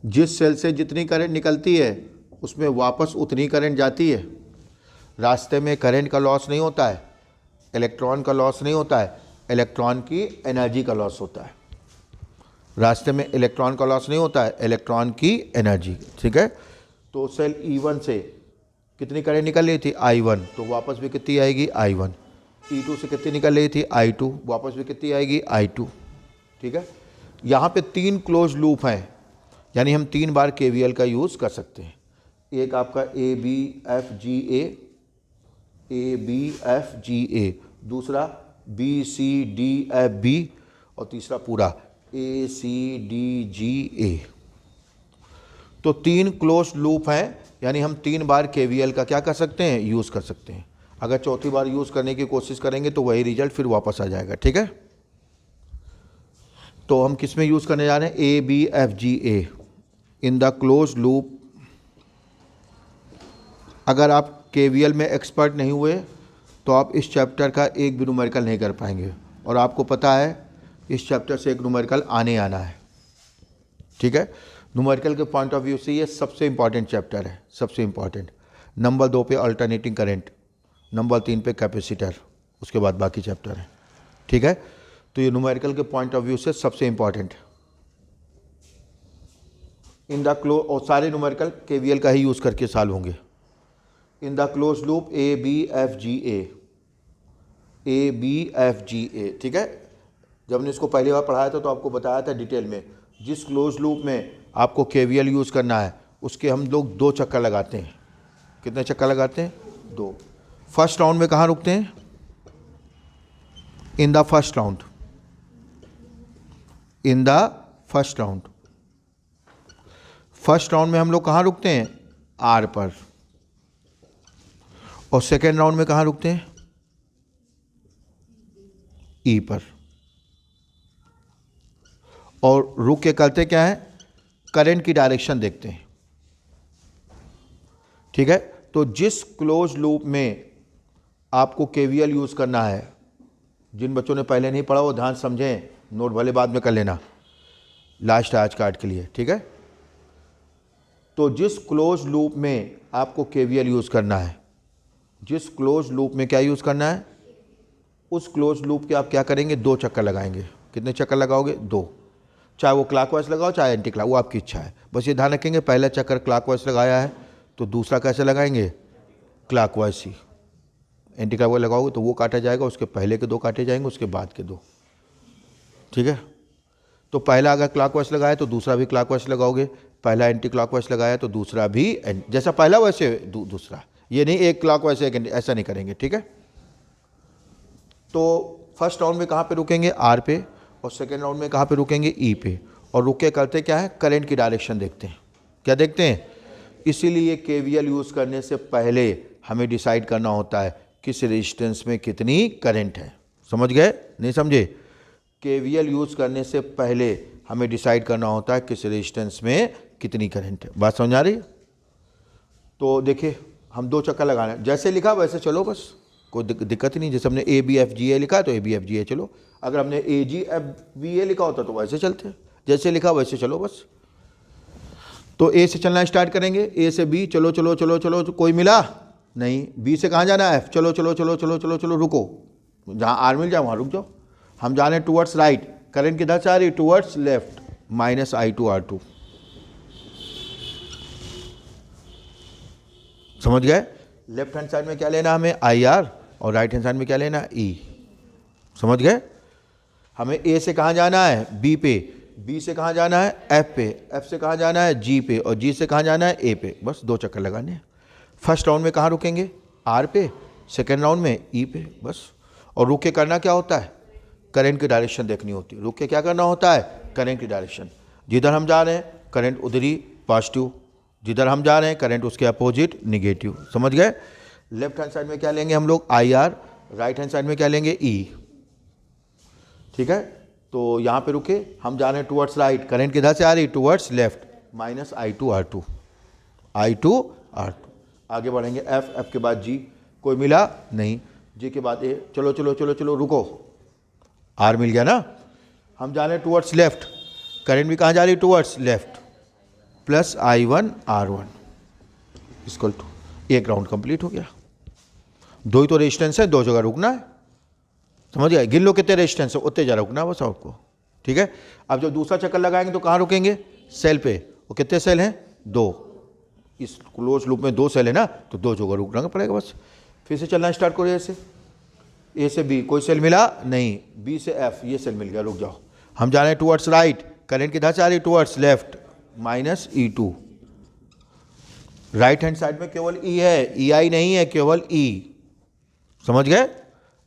जिस सेल से जितनी करंट निकलती है उसमें वापस उतनी करंट जाती है। रास्ते में करंट का लॉस नहीं होता है, इलेक्ट्रॉन का लॉस नहीं होता है, इलेक्ट्रॉन की एनर्जी का लॉस होता है। रास्ते में इलेक्ट्रॉन का लॉस नहीं होता है, इलेक्ट्रॉन की एनर्जी। ठीक है, तो सेल E1 से कितनी करंट निकल रही थी I1, तो वापस भी कितनी आएगी I1। E2 से कितनी निकल रही थी I2, वापस भी कितनी आएगी I2। ठीक है, यहाँ पे 3 क्लोज लूप हैं, यानी हम 3 बार KVL का यूज़ कर सकते हैं। एक आपका ABFGA, दूसरा BCDFB और तीसरा पूरा ACDGA। तो 3 क्लोज लूप हैं, यानी हम 3 बार KVL का क्या कर सकते हैं, यूज़ कर सकते हैं। अगर चौथी बार यूज़ करने की कोशिश करेंगे तो वही रिजल्ट फिर वापस आ जाएगा। ठीक है, तो हम किस में यूज़ करने जा रहे हैं, ABFGA in the close loop. अगर आप KVL में एक्सपर्ट नहीं हुए तो आप इस चैप्टर का एक भी न्यूमेरिकल नहीं कर पाएंगे, और आपको पता है इस चैप्टर से एक न्यूमेरिकल आना है। ठीक है, न्यूमेरिकल के पॉइंट ऑफ व्यू से ये सबसे इंपॉर्टेंट चैप्टर है, सबसे इंपॉर्टेंट। नंबर 2 पे अल्टरनेटिंग करंट, नंबर 3 पे कैपेसिटर, उसके बाद बाकी चैप्टर है। ठीक है, तो ये न्यूमेरिकल के पॉइंट ऑफ व्यू से सबसे इंपॉर्टेंट है। इन द क्लोज, और सारे न्यूमेरिकल KVL का ही यूज़ करके सॉल्व होंगे। In the close loop ABFGA। ठीक है, जब हमने इसको पहली बार पढ़ाया था तो आपको बताया था डिटेल में, जिस क्लोज लूप में आपको KVL यूज़ करना है उसके हम लोग 2 चक्कर लगाते हैं। कितने चक्कर लगाते हैं, 2। फर्स्ट राउंड में कहाँ रुकते हैं, in the first round, in the first round. First round में हम लोग कहाँ रुकते हैं, R पर। और सेकेंड राउंड में कहाँ रुकते हैं, E पर। और रुक के करते क्या है, करंट की डायरेक्शन देखते हैं। ठीक है, तो जिस क्लोज लूप में आपको KVL यूज़ करना है, जिन बच्चों ने पहले नहीं पढ़ा वो ध्यान समझें, नोट भले बाद में कर लेना, लास्ट आज कार्ड के लिए। ठीक है, तो जिस क्लोज लूप में आपको KVL यूज़ करना है, जिस क्लोज लूप में क्या यूज़ करना है, उस क्लोज लूप के आप क्या करेंगे, 2 चक्कर लगाएंगे। कितने चक्कर लगाओगे, 2। चाहे वो क्लॉकवाइज लगाओ चाहे एंटी क्लॉक, वो आपकी इच्छा है। बस ये ध्यान रखेंगे, पहला चक्कर क्लॉकवाइज लगाया है तो दूसरा कैसे लगाएंगे, क्लॉकवाइज ही। एंटी क्लॉकवाइज लगाओगे तो वो काटा जाएगा, उसके पहले के 2 काटे जाएंगे, उसके बाद के 2। ठीक है, तो पहला अगर क्लॉकवाइज लगाया तो दूसरा भी क्लॉकवाइज लगाओगे, पहला एंटी क्लॉकवाइज लगाया तो दूसरा भी जैसा पहला वैसे दूसरा, ये नहीं एक क्लॉकवाइज एक, ऐसा नहीं करेंगे। ठीक है, तो फर्स्ट राउंड में कहाँ पे रुकेंगे, R पे, और सेकेंड राउंड में कहाँ पे रुकेंगे, E पे। और रुक के करते क्या है, करंट की डायरेक्शन देखते हैं। क्या देखते हैं, इसीलिए KVL यूज़ करने से पहले हमें डिसाइड करना होता है किस रेजिस्टेंस में कितनी करंट है। समझ गए, नहीं समझे? KVL यूज़ करने से पहले हमें डिसाइड करना होता है किस रेजिस्टेंस में कितनी करंट है। बात समझ आ रही है? तो देखिए हम 2 चक्कर लगाना है, जैसे लिखा वैसे चलो, बस कोई दिक्कत ही नहीं। जैसे हमने ABFGA लिखा तो ABFGA चलो, अगर हमने AGFBA लिखा होता तो वैसे चलते, जैसे लिखा वैसे चलो बस। तो A से चलना स्टार्ट करेंगे, A से B, चलो चलो चलो चलो, कोई मिला नहीं। B से कहाँ जाना है? F, चलो चलो चलो चलो चलो चलो, रुको, जहाँ R मिल जाए वहाँ रुक जाओ। हम जा रहे हैं टूवर्ड्स राइट, करंट किधर से आ रही? Towards left, -I2R2। समझ गए? लेफ्ट हैंड साइड में क्या लेना हमें? IR, और राइट हैंड साइड में क्या लेना? E। समझ गए? हमें A से कहाँ जाना है? B पे, B से कहाँ जाना है? F पे, F से कहाँ जाना है? G पे, और G से कहाँ जाना है? A पे। बस 2 चक्कर लगाने हैं। फर्स्ट राउंड में कहाँ रुकेंगे? R पे, सेकेंड राउंड में E पे, बस। और रुक के करना क्या होता है? करंट की डायरेक्शन देखनी होती है। रुक के क्या करना होता है? करंट की डायरेक्शन। जिधर हम जा रहे हैं करंट उधर ही पॉजिटिव, जिधर हम जा रहे हैं करंट उसके अपोजिट निगेटिव। समझ गए? लेफ्ट हैंड साइड में क्या लेंगे हम लोग? IR, राइट हैंड साइड में क्या लेंगे? E। ठीक है, तो यहाँ पे रुके, हम जा रहे हैं टूवर्ड्स राइट, करंट किधर से आ रही? Towards left, -I2R2, I2R2। आगे बढ़ेंगे F के बाद G, कोई मिला नहीं। G के बाद A, चलो चलो चलो चलो, रुको, R मिल गया ना। हम जा रहे हैं टूवर्ड्स लेफ्ट, करंट भी कहाँ जा रही? Towards left, +I1R1 equal to, 1 round complete हो गया। 2 ही तो रेजिस्टेंस है, 2 जगह रुकना है। समझ गए? गिन लो कितने रेजिस्टेंस है, उतने जगह रुकना है बस आपको। ठीक है, अब जब दूसरा चक्कर लगाएंगे तो कहाँ रुकेंगे? सेल पे। और कितने सेल हैं? 2। इस क्लोज लूप में 2 सेल है ना, तो 2 जगह रुकना पड़ेगा बस। फिर से चलना स्टार्ट करो। A से B, कोई सेल मिला नहीं। B से F, ये सेल मिल गया, रुक जाओ। हम जा रहे हैं टूवर्ड्स राइट, करंट किधर से आ रही? Towards left, -E2। Right hand side में केवल E है, EI नहीं है, केवल E। समझ गए?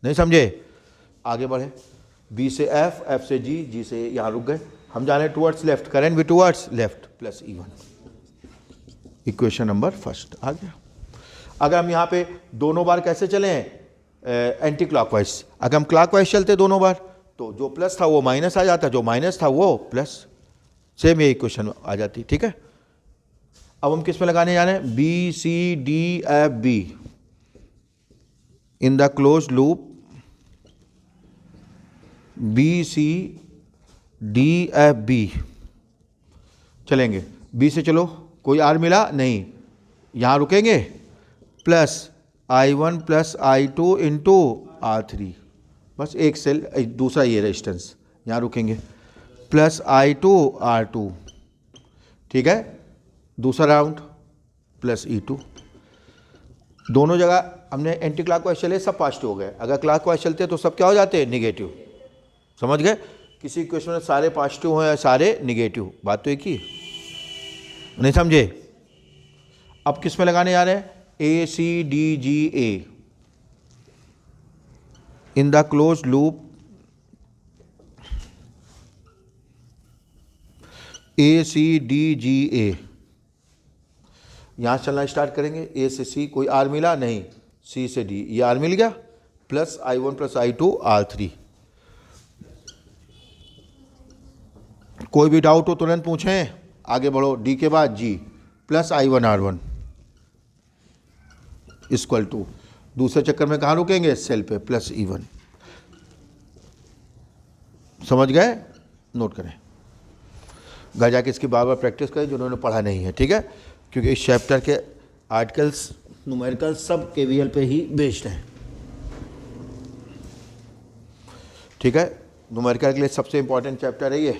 नहीं समझे? आगे बढ़े, B से F, F से G, G से यहाँ रुक गए। हम जा रहे हैं टूवर्ड्स लेफ्ट, करंट भी towards left, +E1। Equation number first आ गया। अगर हम यहाँ पे दोनों बार कैसे चले हैं? Anti clockwise. अगर हम क्लॉकवाइज चलते दोनों बार तो जो प्लस था वो माइनस आ जाता, जो माइनस था वो प्लस। सेम ये इक्वेशन आ जाती। ठीक है, अब हम किस में लगाने जा रहे हैं? BCDFB in the close loop, BCDFB चलेंगे। B से चलो, कोई R मिला नहीं, यहाँ रुकेंगे, +I1 + I2 इंटू R3, बस एक सेल, दूसरा ये रेजिस्टेंस, यहाँ रुकेंगे, +I2 R2। ठीक है, दूसरा राउंड, +E2। दोनों जगह हमने एंटी क्लॉकवाइज चले, सब पॉजिटिव हो गए। अगर क्लॉकवाइज चलते तो सब क्या हो जाते हैं? निगेटिव। समझ गए? किसी इक्वेशन में सारे पॉजिटिव हो या सारे निगेटिव, बात तो एक ही। नहीं समझे? अब किस में लगाने जा रहे हैं? ACDGA in the close loop, ACDGA। यहां चलना स्टार्ट करेंगे। A से C, कोई R मिला नहीं, C से D, ये R मिल गया, +I1 + I2 R3। कोई भी डाउट हो तुरंत पूछें, आगे बढ़ो। D के बाद G, +I1 R1 equal to, दूसरे चक्कर में कहाँ रुकेंगे? सेल पे, +E1। समझ गए? नोट करें, घर जाके इसकी बार बार प्रैक्टिस करें जिन्होंने पढ़ा नहीं है। ठीक है, क्योंकि इस चैप्टर के आर्टिकल्स, न्यूमेरिकल सब KVL पे ही बेस्ड हैं। ठीक है, न्यूमेरिकल के लिए सबसे इंपॉर्टेंट चैप्टर है ये।